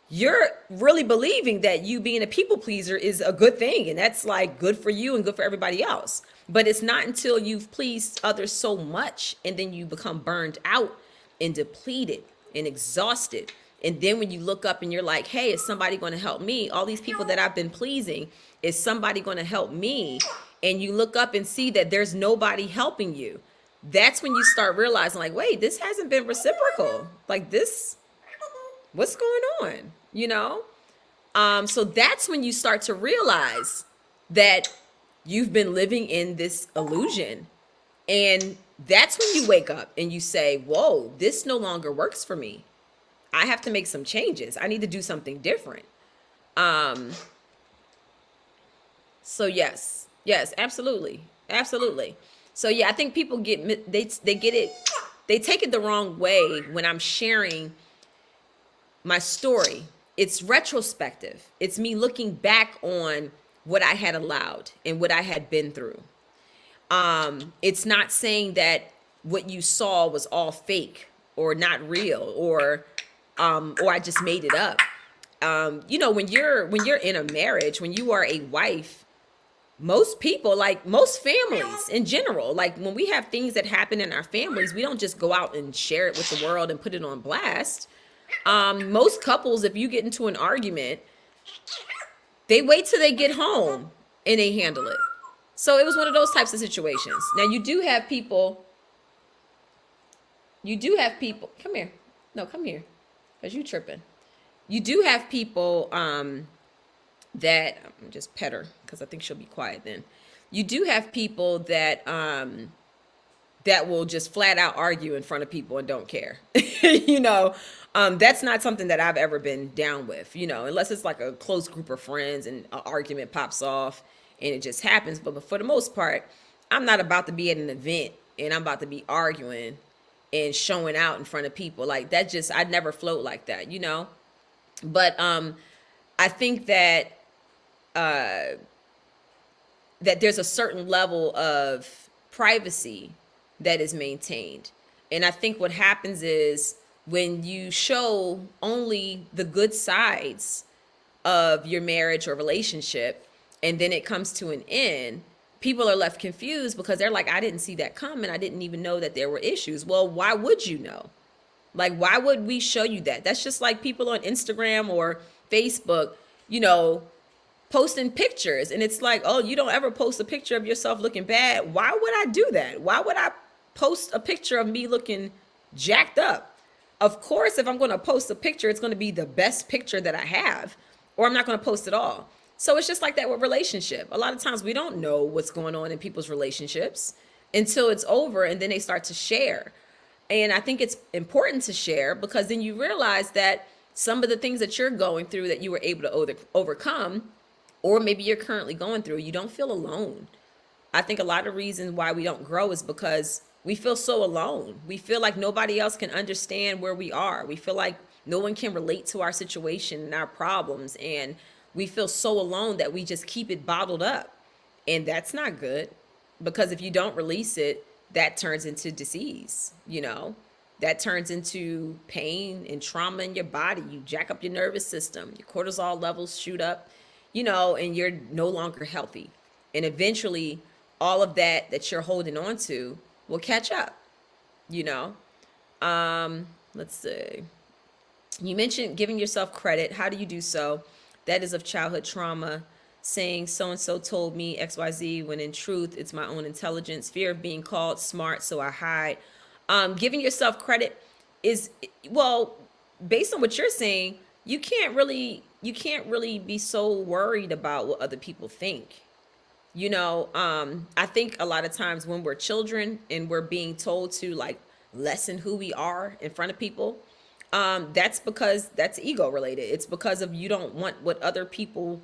you're really believing that you being a people pleaser is a good thing. And that's like good for you and good for everybody else. But it's not until you've pleased others so much and then you become burned out and depleted and exhausted. And then when you look up and you're like, hey, is somebody going to help me? All these people that I've been pleasing, is somebody going to help me? And you look up and see that there's nobody helping you. That's when you start realizing like, wait, this hasn't been reciprocal. Like this, what's going on? So that's when you start to realize that you've been living in this illusion. And that's when you wake up and you say, whoa, this no longer works for me. I have to make some changes. I need to do something different. So yes, absolutely. Absolutely. So yeah, I think people get it, they take it the wrong way when I'm sharing my story. It's retrospective. It's me looking back on what I had allowed and what I had been through. It's not saying that what you saw was all fake or not real, or I just made it up. You know, when you're in a marriage, when you are a wife, most people, like most families in general, like when we have things that happen in our families, we don't just go out and share it with the world and put it on blast. Most couples, if you get into an argument, they wait till they get home and they handle it. So it was one of those types of situations. Now you do have people, come here. No, come here. Because you tripping. You do have people that, just pet her because I think she'll be quiet then. You do have people that that will just flat out argue in front of people and don't care. You know, that's not something that I've ever been down with, you know, unless it's like a close group of friends and an argument pops off and it just happens. But for the most part, I'm not about to be at an event and I'm about to be arguing and showing out in front of people. Like that just, I'd never float like that, you know? But I think that that there's a certain level of privacy that is maintained. And I think what happens is when you show only the good sides of your marriage or relationship, and then it comes to an end, people are left confused because they're like, I didn't see that coming. I didn't even know that there were issues. Well, why would you know? Like, why would we show you that? That's just like people on Instagram or Facebook, you know, posting pictures. And it's like, oh, you don't ever post a picture of yourself looking bad. Why would I do that? Why would I post a picture of me looking jacked up? Of course, if I'm going to post a picture, it's going to be the best picture that I have, or I'm not going to post at all. So it's just like that with relationship. A lot of times we don't know what's going on in people's relationships until it's over and then they start to share. And I think it's important to share because then you realize that some of the things that you're going through that you were able to overcome, or maybe you're currently going through, you don't feel alone. I think a lot of reasons why we don't grow is because we feel so alone. We feel like nobody else can understand where we are. We feel like no one can relate to our situation and our problems. And we feel so alone that we just keep it bottled up. And that's not good, because if you don't release it, that turns into disease, you know, that turns into pain and trauma in your body. You jack up your nervous system, your cortisol levels shoot up, you know, and you're no longer healthy. And eventually all of that you're holding on to will catch up, you know. Let's see. You mentioned giving yourself credit. How do you do so? That is of childhood trauma. Saying so-and-so told me XYZ when in truth, it's my own intelligence. Fear of being called smart, so I hide. Giving yourself credit is, well, based on what you're saying, you can't really be so worried about what other people think. You know, I think a lot of times when we're children and we're being told to like lessen who we are in front of people, that's because that's ego related. It's because of you don't want other people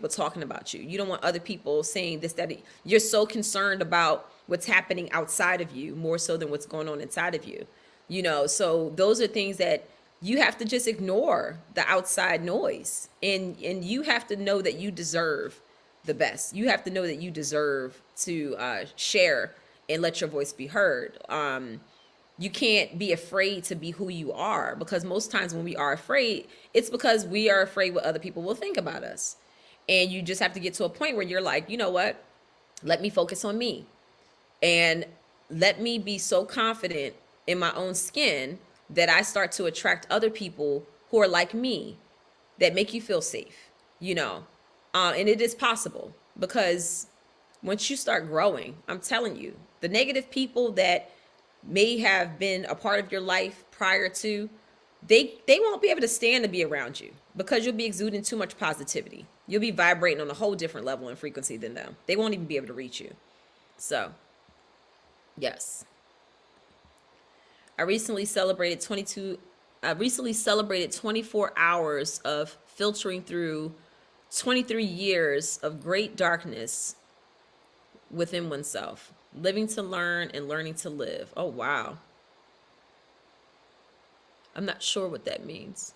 talking about you. You don't want other people saying this, that. You're so concerned about what's happening outside of you more so than what's going on inside of you. You know, so those are things that you have to just ignore the outside noise. And you have to know that you deserve the best. You have to know that you deserve to share and let your voice be heard. You can't be afraid to be who you are, because most times when we are afraid, it's because we are afraid what other people will think about us. And you just have to get to a point where you're like, you know what? Let me focus on me. And let me be so confident in my own skin that I start to attract other people who are like me, that make you feel safe, you know. And it is possible, because once you start growing, I'm telling you, the negative people that may have been a part of your life prior to, they won't be able to stand to be around you, because you'll be exuding too much positivity. You'll be vibrating on a whole different level and frequency than them. They won't even be able to reach you. So, yes. I recently celebrated 24 hours of filtering through 23 years of great darkness within oneself. Living to learn and learning to live. Oh, wow. I'm not sure what that means.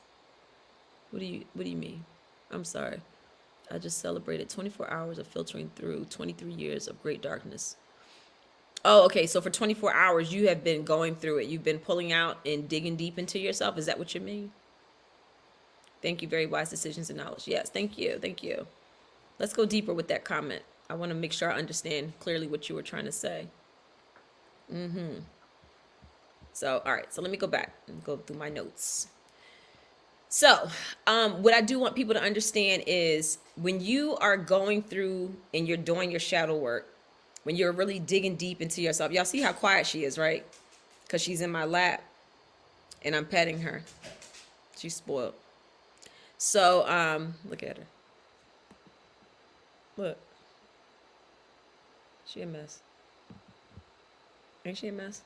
What do you mean? I'm sorry. I just celebrated 24 hours of filtering through 23 years of great darkness. Oh, okay. So for 24 hours, you have been going through it. You've been pulling out and digging deep into yourself. Is that what you mean? Thank you. Very wise decisions and knowledge. Yes. Thank you. Thank you. Let's go deeper with that comment. I want to make sure I understand clearly what you were trying to say. So, all right. So let me go back and go through my notes. So, what I do want people to understand is when you are going through and you're doing your shadow work, when you're really digging deep into yourself, y'all see how quiet she is, right? Because she's in my lap and I'm petting her. She's spoiled. So, look at her. Look. She a mess. Ain't she a mess?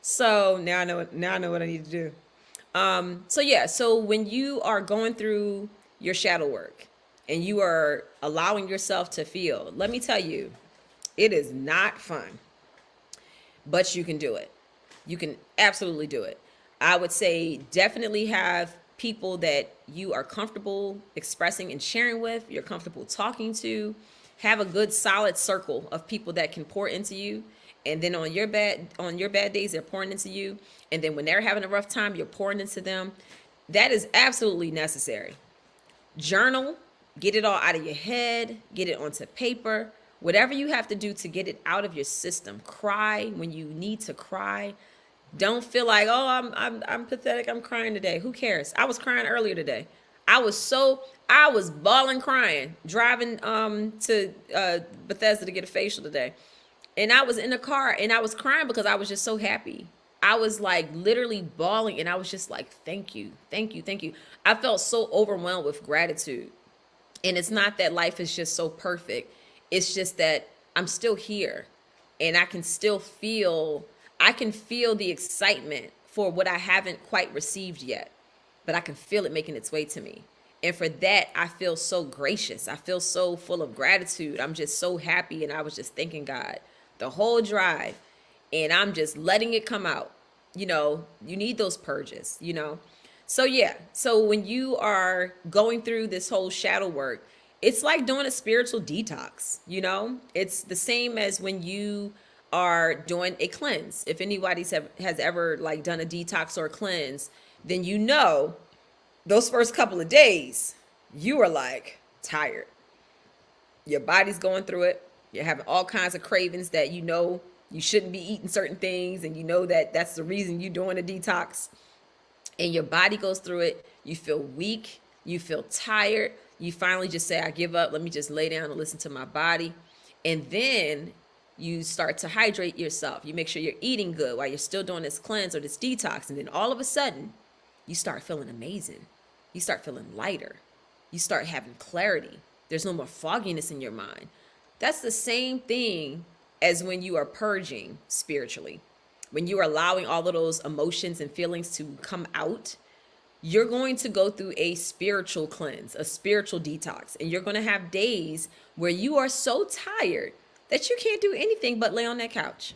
So now I know what I need to do. So when you are going through your shadow work and you are allowing yourself to feel, let me tell you, it is not fun, but you can do it. You can absolutely do it. I would say definitely have people that you are comfortable expressing and sharing with, you're comfortable talking to. Have a good solid circle of people that can pour into you. And then on your bad days, they're pouring into you. And then when they're having a rough time, you're pouring into them. That is absolutely necessary. Journal, get it all out of your head, get it onto paper, whatever you have to do to get it out of your system. Cry when you need to cry. Don't feel like, oh, I'm pathetic. I'm crying today. Who cares? I was crying earlier today. I was bawling, crying, driving to Bethesda to get a facial today. And I was in the car and I was crying because I was just so happy. I was like literally bawling and I was just like, thank you, thank you, thank you. I felt so overwhelmed with gratitude. And it's not that life is just so perfect. It's just that I'm still here and I can feel the excitement for what I haven't quite received yet, but I can feel it making its way to me. And for that, I feel so gracious. I feel so full of gratitude. I'm just so happy. And I was just thanking God the whole drive. And I'm just letting it come out. You know, you need those purges, you know. So yeah, so when you are going through this whole shadow work, it's like doing a spiritual detox, you know. It's the same as when you are doing a cleanse. If anybody has ever like done a detox or a cleanse, then you know those first couple of days, you are like tired. Your body's going through it. You're having all kinds of cravings that you know you shouldn't be eating certain things. And you know that that's the reason you're doing a detox. And your body goes through it. You feel weak. You feel tired. You finally just say, I give up. Let me just lay down and listen to my body. And then you start to hydrate yourself. You make sure you're eating good while you're still doing this cleanse or this detox. And then all of a sudden, you start feeling amazing. You start feeling lighter. You start having clarity. There's no more fogginess in your mind. That's the same thing as when you are purging spiritually. When you are allowing all of those emotions and feelings to come out, you're going to go through a spiritual cleanse, a spiritual detox. And you're going to have days where you are so tired that you can't do anything but lay on that couch.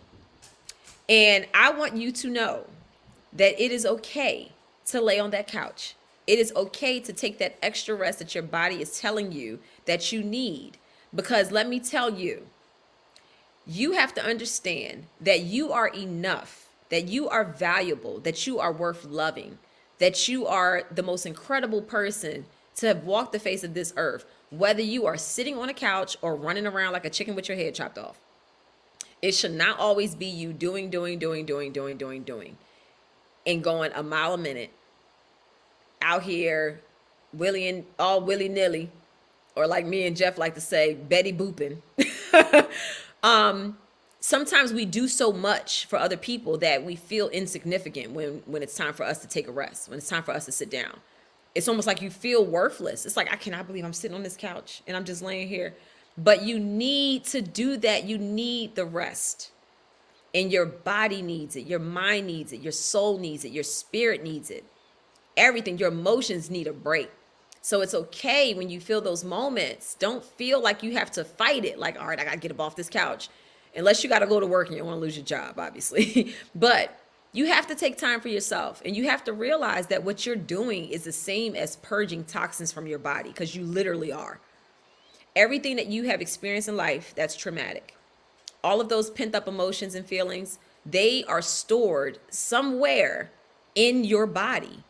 And I want you to know that it is okay to lay on that couch. It is okay to take that extra rest that your body is telling you that you need. Because let me tell you, you have to understand that you are enough, that you are valuable, that you are worth loving, that you are the most incredible person to have walked the face of this earth, whether you are sitting on a couch or running around like a chicken with your head chopped off. It should not always be you doing, and going a mile a minute out here willy-nilly, or like me and Jeff like to say, Betty booping. Sometimes we do so much for other people that we feel insignificant when it's time for us to take a rest, when it's time for us to sit down. It's almost like you feel worthless. It's like, I cannot believe I'm sitting on this couch and I'm just laying here. But you need to do that. You need the rest. And your body needs it. Your mind needs it. Your soul needs it. Your spirit needs it. Everything, your emotions need a break. So it's okay when you feel those moments. Don't feel like you have to fight it. Like, all right, I got to get up off this couch. Unless you got to go to work and you want to lose your job, obviously. But You have to take time for yourself, and you have to realize that what you're doing is the same as purging toxins from your body, because you literally are. Everything that you have experienced in life that's traumatic, all of those pent up emotions and feelings, they are stored somewhere in your body.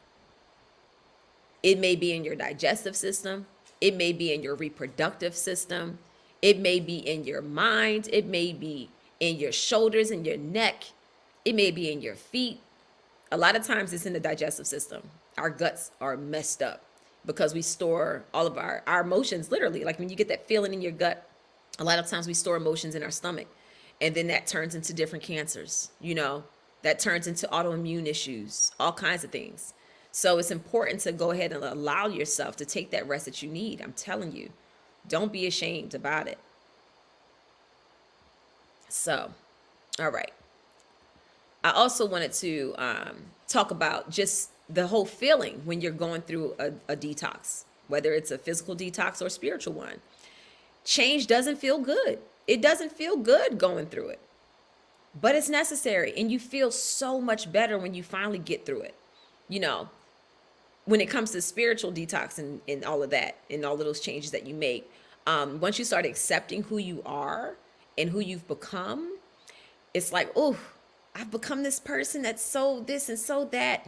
It may be in your digestive system. It may be in your reproductive system. It may be in your mind. It may be in your shoulders and your neck. It may be in your feet. A lot of times it's in the digestive system. Our guts are messed up because we store all of our emotions, literally. Like when you get that feeling in your gut, a lot of times we store emotions in our stomach. And then that turns into different cancers, that turns into autoimmune issues, all kinds of things. So it's important to go ahead and allow yourself to take that rest that you need. I'm telling you, don't be ashamed about it. So, all right. I also wanted to talk about just the whole feeling when you're going through a detox, whether it's a physical detox or a spiritual one. Change doesn't feel good. It doesn't feel good going through it, but it's necessary. And you feel so much better when you finally get through it. When it comes to spiritual detox and all of that, and all of those changes that you make, once you start accepting who you are and who you've become, it's like, oh, I've become this person that's so this and so that.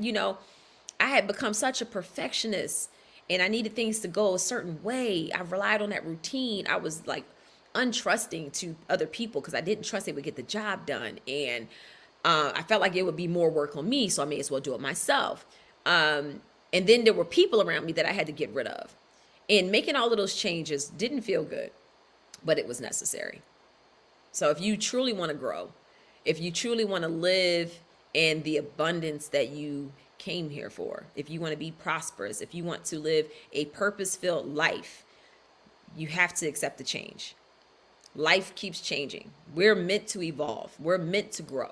I had become such a perfectionist, and I needed things to go a certain way. I relied on that routine. I was like untrusting to other people because I didn't trust they would get the job done. And I felt like it would be more work on me, so I may as well do it myself. And then there were people around me that I had to get rid of. And making all of those changes didn't feel good, but it was necessary. So if you truly want to grow, if you truly want to live in the abundance that you came here for, if you want to be prosperous, if you want to live a purpose-filled life, you have to accept the change. Life keeps changing. We're meant to evolve. We're meant to grow.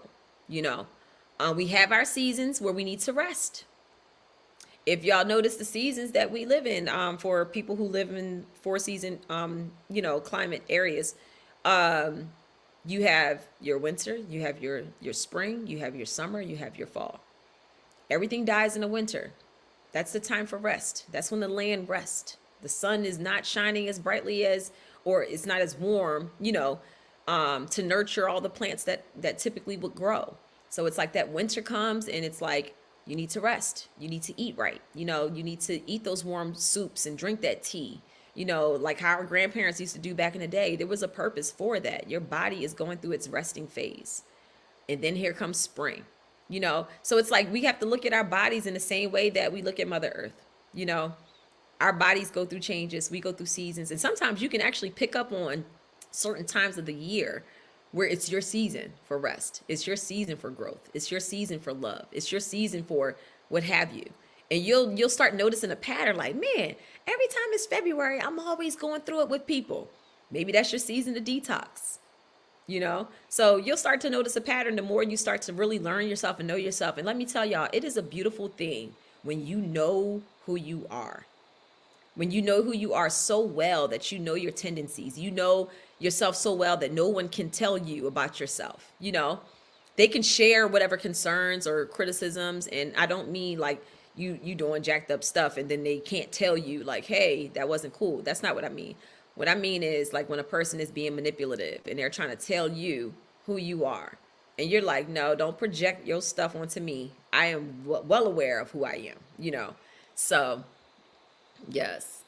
We have our seasons where we need to rest. If y'all notice the seasons that we live in, for people who live in 4-season, climate areas, you have your winter, you have your spring, you have your summer, you have your fall. Everything dies in the winter. That's the time for rest. That's when the land rests. The sun is not shining as brightly as, or it's not as warm, to nurture all the plants that typically would grow. So it's like that winter comes and it's like, you need to rest. You need to eat right. You need to eat those warm soups and drink that tea. Like how our grandparents used to do back in the day. There was a purpose for that. Your body is going through its resting phase. And then here comes spring. So it's like we have to look at our bodies in the same way that we look at Mother Earth. Our bodies go through changes. We go through seasons. And sometimes you can actually pick up on certain times of the year where it's your season for rest. It's your season for growth. It's your season for love. It's your season for what have you. And you'll start noticing a pattern like, man, every time it's February, I'm always going through it with people. Maybe that's your season to detox. So you'll start to notice a pattern the more you start to really learn yourself and know yourself. And let me tell y'all, it is a beautiful thing when you know who you are. When you know who you are so well that you know your tendencies, you know yourself so well that no one can tell you about yourself. They can share whatever concerns or criticisms. And I don't mean like you doing jacked up stuff and then they can't tell you like, hey, that wasn't cool. That's not what I mean. What I mean is like when a person is being manipulative and they're trying to tell you who you are and you're like, no, don't project your stuff onto me. I am well aware of who I am, So yes.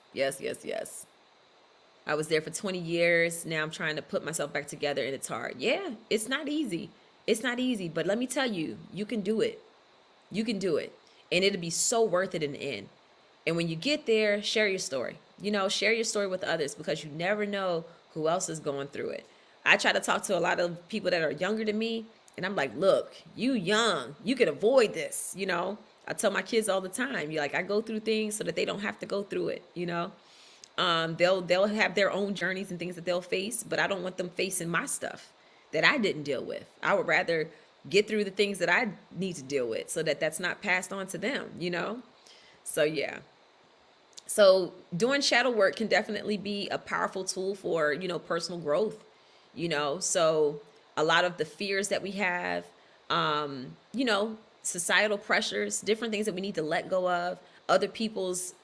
I was there for 20 years. Now I'm trying to put myself back together and it's hard. Yeah, it's not easy. But let me tell you, you can do it. You can do it. And it'll be so worth it in the end. And when you get there, share your story. Share your story with others because you never know who else is going through it. I try to talk to a lot of people that are younger than me. And I'm like, look, you young, you can avoid this. I tell my kids all the time, I go through things so that they don't have to go through it. They'll have their own journeys and things that they'll face, but I don't want them facing my stuff that I didn't deal with. I would rather get through the things that I need to deal with so that that's not passed on to them, So yeah. So doing shadow work can definitely be a powerful tool for, personal growth, So a lot of the fears that we have, societal pressures, different things that we need to let go of, other people's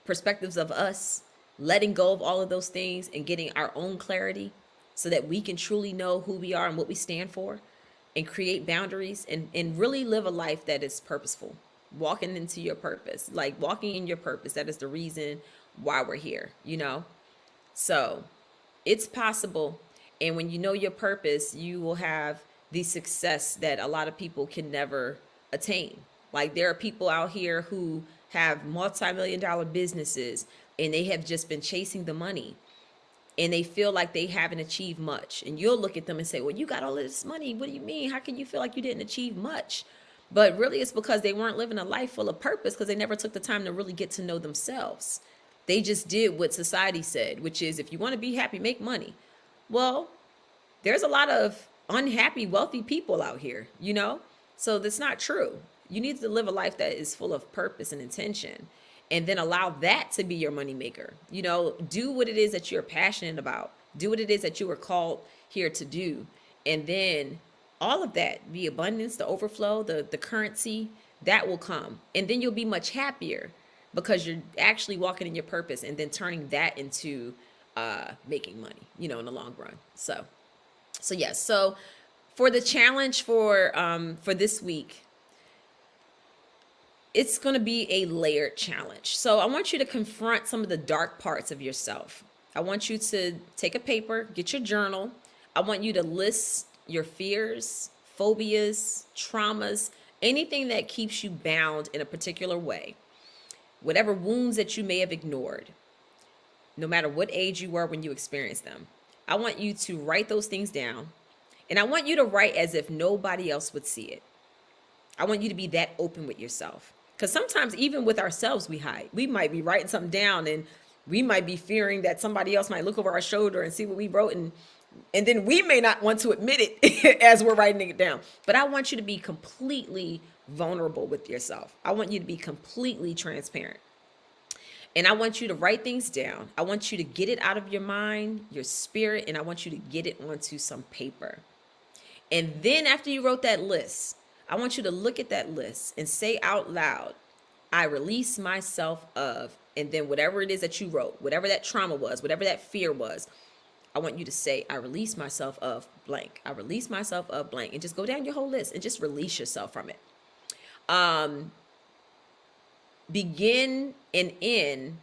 perspectives of us, letting go of all of those things and getting our own clarity so that we can truly know who we are and what we stand for, and create boundaries and really live a life that is purposeful, walking into your purpose, like walking in your purpose. That is the reason why we're here, So it's possible. And when you know your purpose, you will have the success that a lot of people can never attain. Like there are people out here who have multi-million-dollar businesses and they have just been chasing the money and they feel like they haven't achieved much. And you'll look at them and say, well, you got all this money. What do you mean? How can you feel like you didn't achieve much? But really it's because they weren't living a life full of purpose, because they never took the time to really get to know themselves. They just did what society said, which is if you want to be happy, make money. Well, there's a lot of unhappy, wealthy people out here, So that's not true. You need to live a life that is full of purpose and intention, and then allow that to be your moneymaker. Do what it is that you're passionate about. Do what it is that you were called here to do. And then all of that, the abundance, the overflow, the currency, that will come. And then you'll be much happier because you're actually walking in your purpose and then turning that into making money, in the long run. So yes. So for the challenge for this week, it's going to be a layered challenge. So I want you to confront some of the dark parts of yourself. I want you to take a paper, get your journal. I want you to list your fears, phobias, traumas, anything that keeps you bound in a particular way, whatever wounds that you may have ignored, no matter what age you were when you experienced them. I want you to write those things down, and I want you to write as if nobody else would see it. I want you to be that open with yourself, because sometimes even with ourselves, we hide. We might be writing something down and we might be fearing that somebody else might look over our shoulder and see what we wrote, and then we may not want to admit it as we're writing it down. But I want you to be completely vulnerable with yourself. I want you to be completely transparent. And I want you to write things down. I want you to get it out of your mind, your spirit, and I want you to get it onto some paper. And then after you wrote that list, I want you to look at that list and say out loud, I release myself of, and then whatever it is that you wrote, whatever that trauma was, whatever that fear was, I want you to say, I release myself of blank. I release myself of blank. And just go down your whole list and just release yourself from it. Begin and end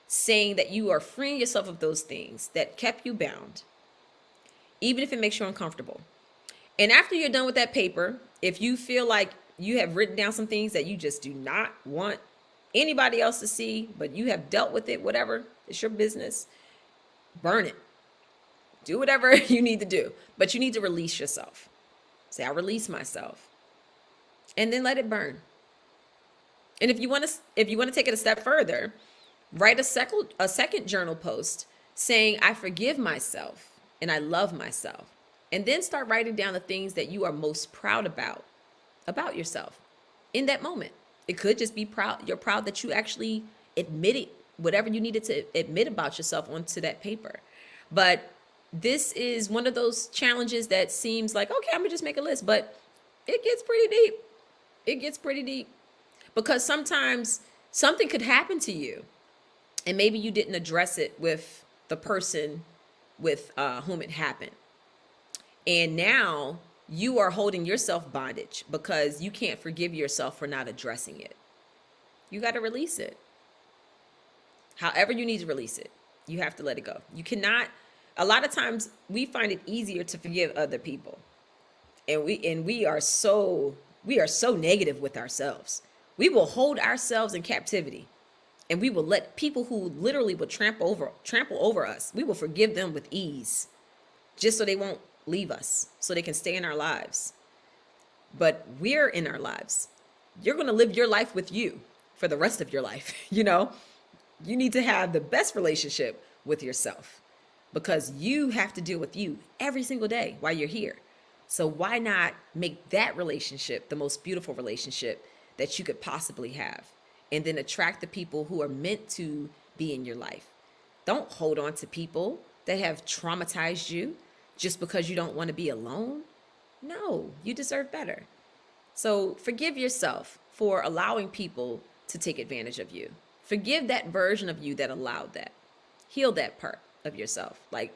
saying that you are freeing yourself of those things that kept you bound, even if it makes you uncomfortable. And after you're done with that paper, if you feel like you have written down some things that you just do not want anybody else to see, but you have dealt with it, whatever, it's your business, burn it. Do whatever you need to do, but you need to release yourself. Say, I release myself, and then let it burn. And if you want to take it a step further, write a second journal post saying, I forgive myself and I love myself. And then start writing down the things that you are most proud about yourself in that moment. It could just be proud. You're proud that you actually admitted whatever you needed to admit about yourself onto that paper. But this is one of those challenges that seems like, okay, I'm gonna just make a list, but it gets pretty deep. It gets pretty deep, because sometimes something could happen to you and maybe you didn't address it with the person with whom it happened. And now you are holding yourself bondage because you can't forgive yourself for not addressing it. You got to release it. However you need to release it, you have to let it go. You cannot, a lot of times we find it easier to forgive other people. And we are so negative with ourselves. We will hold ourselves in captivity, and we will let people who literally would trample over us, we will forgive them with ease, just so they won't leave us, so they can stay in our lives. But we're in our lives. You're going to live your life with you for the rest of your life. You need to have the best relationship with yourself, because you have to deal with you every single day while you're here. So why not make that relationship the most beautiful relationship that you could possibly have, and then attract the people who are meant to be in your life? Don't hold on to people that have traumatized you just because you don't want to be alone. No, you deserve better. So forgive yourself for allowing people to take advantage of you. Forgive that version of you that allowed that. Heal that part of yourself. Like,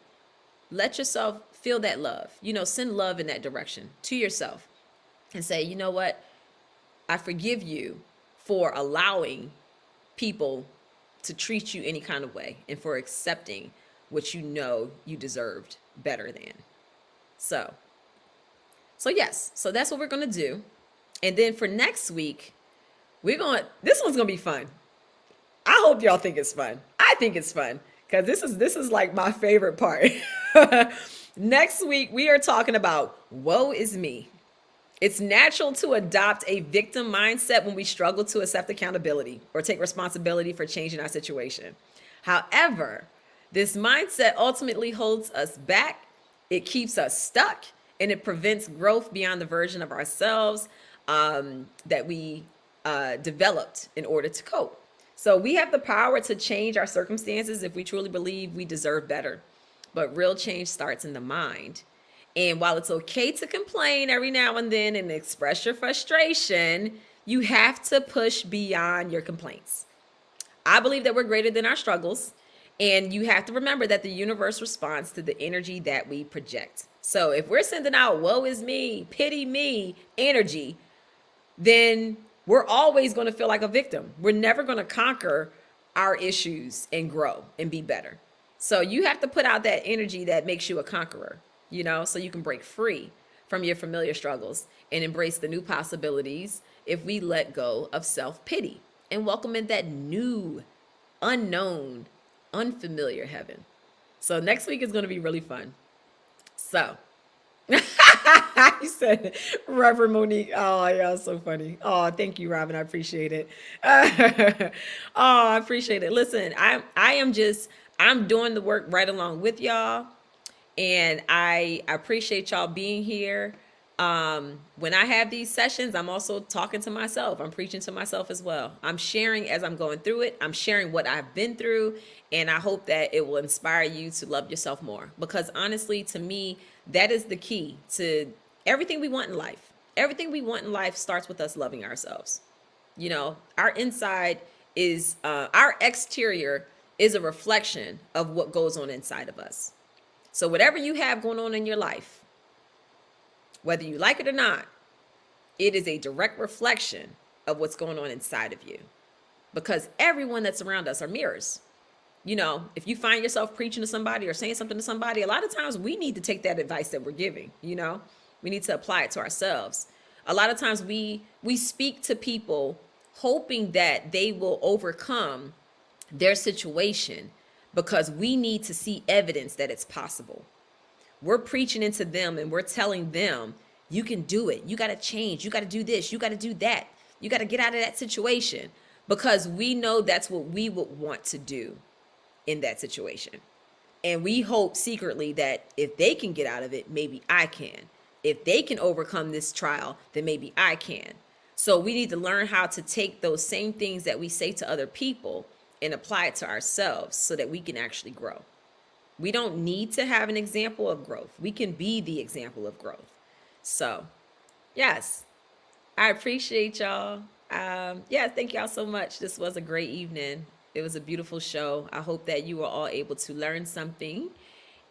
let yourself feel that love. Send love in that direction to yourself and say, you know what? I forgive you for allowing people to treat you any kind of way and for accepting what you deserved better than. So yes, so that's what we're going to do. And then for next week, this one's going to be fun. I hope y'all think it's fun. I think it's fun because this is like my favorite part. Next week, we are talking about woe is me. It's natural to adopt a victim mindset when we struggle to accept accountability or take responsibility for changing our situation. However, this mindset ultimately holds us back. It keeps us stuck, and it prevents growth beyond the version of ourselves that we developed in order to cope. So we have the power to change our circumstances if we truly believe we deserve better. But real change starts in the mind. And while it's okay to complain every now and then and express your frustration, you have to push beyond your complaints. I believe that we're greater than our struggles. And you have to remember that the universe responds to the energy that we project. So if we're sending out woe is me, pity me energy, then we're always going to feel like a victim. We're never going to conquer our issues and grow and be better. So you have to put out that energy that makes you a conqueror, so you can break free from your familiar struggles and embrace the new possibilities if we let go of self-pity and welcome in that new, unknown, unfamiliar heaven. So next week is going to be really fun. So you said Reverend Monique. Oh, yeah, so funny. Oh, thank you, Robin. I appreciate it. I appreciate it. Listen, I'm doing the work right along with y'all. And I appreciate y'all being here. When I have these sessions, I'm also talking to myself. I'm preaching to myself as well. I'm sharing as I'm going through it. I'm sharing what I've been through. And I hope that it will inspire you to love yourself more. Because honestly, to me, that is the key to everything we want in life. Everything we want in life starts with us loving ourselves. Our inside is, our exterior is a reflection of what goes on inside of us. So whatever you have going on in your life, whether you like it or not, it is a direct reflection of what's going on inside of you. Because everyone that's around us are mirrors. If you find yourself preaching to somebody or saying something to somebody, a lot of times we need to take that advice that we're giving, we need to apply it to ourselves. A lot of times we speak to people hoping that they will overcome their situation because we need to see evidence that it's possible. We're preaching into them and we're telling them, you can do it. You got to change. You got to do this. You got to do that. You got to get out of that situation because we know that's what we would want to do in that situation. And we hope secretly that if they can get out of it, maybe I can. If they can overcome this trial, then maybe I can. So we need to learn how to take those same things that we say to other people and apply it to ourselves so that we can actually grow. We don't need to have an example of growth. We can be the example of growth. So, yes, I appreciate y'all. Thank y'all so much. This was a great evening. It was a beautiful show. I hope that you were all able to learn something.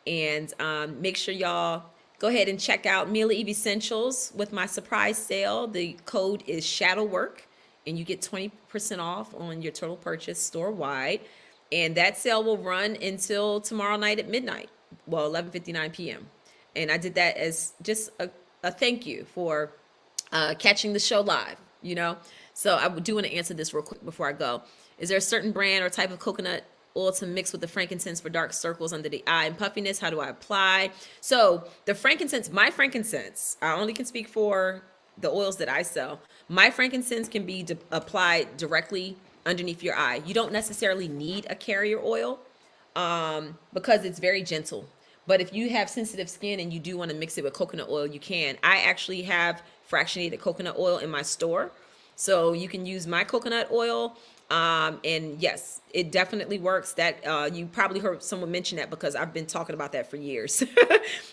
And make sure y'all go ahead and check out Mila Eve Essentials with my surprise sale. The code is ShadowWork, and you get 20% off on your total purchase store-wide. And that sale will run until tomorrow night at midnight, 11:59 p.m. And I did that as just a thank you for catching the show live, So I do want to answer this real quick before I go. Is there a certain brand or type of coconut oil to mix with the frankincense for dark circles under the eye and puffiness? How do I apply? So the frankincense, my frankincense, I only can speak for the oils that I sell. My frankincense can be applied directly underneath your eye. You don't necessarily need a carrier oil because it's very gentle. But if you have sensitive skin and you do want to mix it with coconut oil, you can. I actually have fractionated coconut oil in my store. So you can use my coconut oil. And yes, it definitely works. That you probably heard someone mention that because I've been talking about that for years.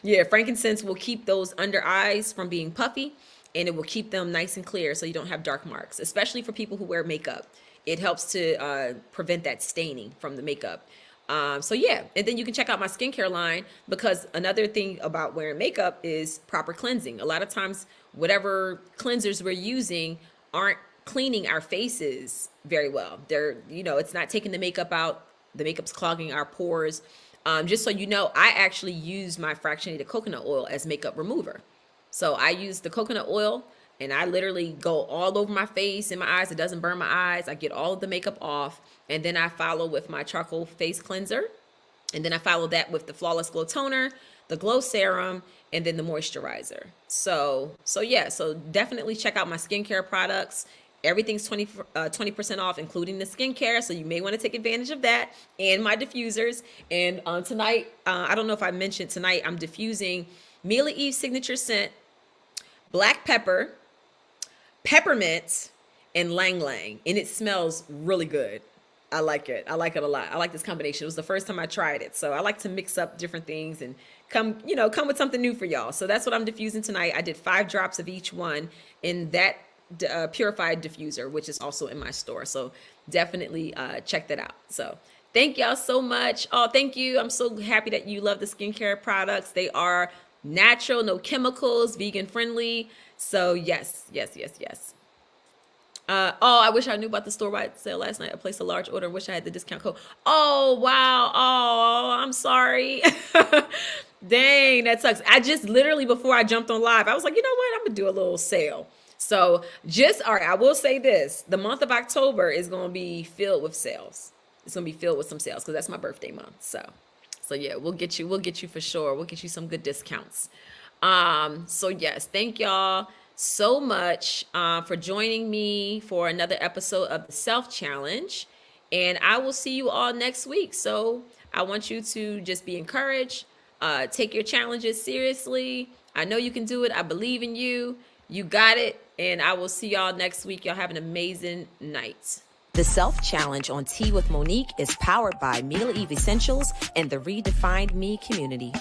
Yeah, frankincense will keep those under eyes from being puffy. and it will keep them nice and clear so you don't have dark marks, especially for people who wear makeup. It helps to prevent that staining from the makeup. So yeah, and then you can check out my skincare line, because another thing about wearing makeup is proper cleansing. A lot of times, whatever cleansers we're using aren't cleaning our faces very well. They're, it's not taking the makeup out. The makeup's clogging our pores. Just so you know, I actually use my fractionated coconut oil as makeup remover. So I use the coconut oil and I literally go all over my face and my eyes. It doesn't burn my eyes. I get all of the makeup off. And then I follow with my charcoal face cleanser. And then I follow that with the Flawless Glow Toner, the Glow Serum, and then the moisturizer. So definitely check out my skincare products. Everything's 20% off, including the skincare. So you may want to take advantage of that, and my diffusers. And tonight, I don't know if I mentioned, tonight I'm diffusing Mila Eve Signature Scent, Black Pepper, Peppermint, and Lang Lang. And it smells really good. I like it. I like it a lot. I like this combination. It was the first time I tried it. So I like to mix up different things and come with something new for y'all. So that's what I'm diffusing tonight. I did 5 drops of each one in that purified diffuser, which is also in my store. So definitely check that out. So thank y'all so much. Oh, thank you. I'm so happy that you love the skincare products. They are natural, no chemicals, vegan friendly. So yes. I wish I knew about the store-wide sale last night. I placed a large order. Wish I had the discount code. Oh, wow. Oh, I'm sorry. Dang, that sucks. I just literally, before I jumped on live, I was like, you know what? I'm going to do a little sale. So all right, I will say this. The month of October is going to be filled with sales. It's going to be filled with some sales because that's my birthday month. So yeah, we'll get you for sure. We'll get you some good discounts. So yes, thank y'all so much for joining me for another episode of the Self Challenge, and I will see you all next week. So I want you to just be encouraged, take your challenges seriously. I know you can do it. I believe in you. You got it. And I will see y'all next week. Y'all have an amazing night. The Self Challenge on Tea with Monique is powered by Mila Eve Essentials and the Redefined Me community.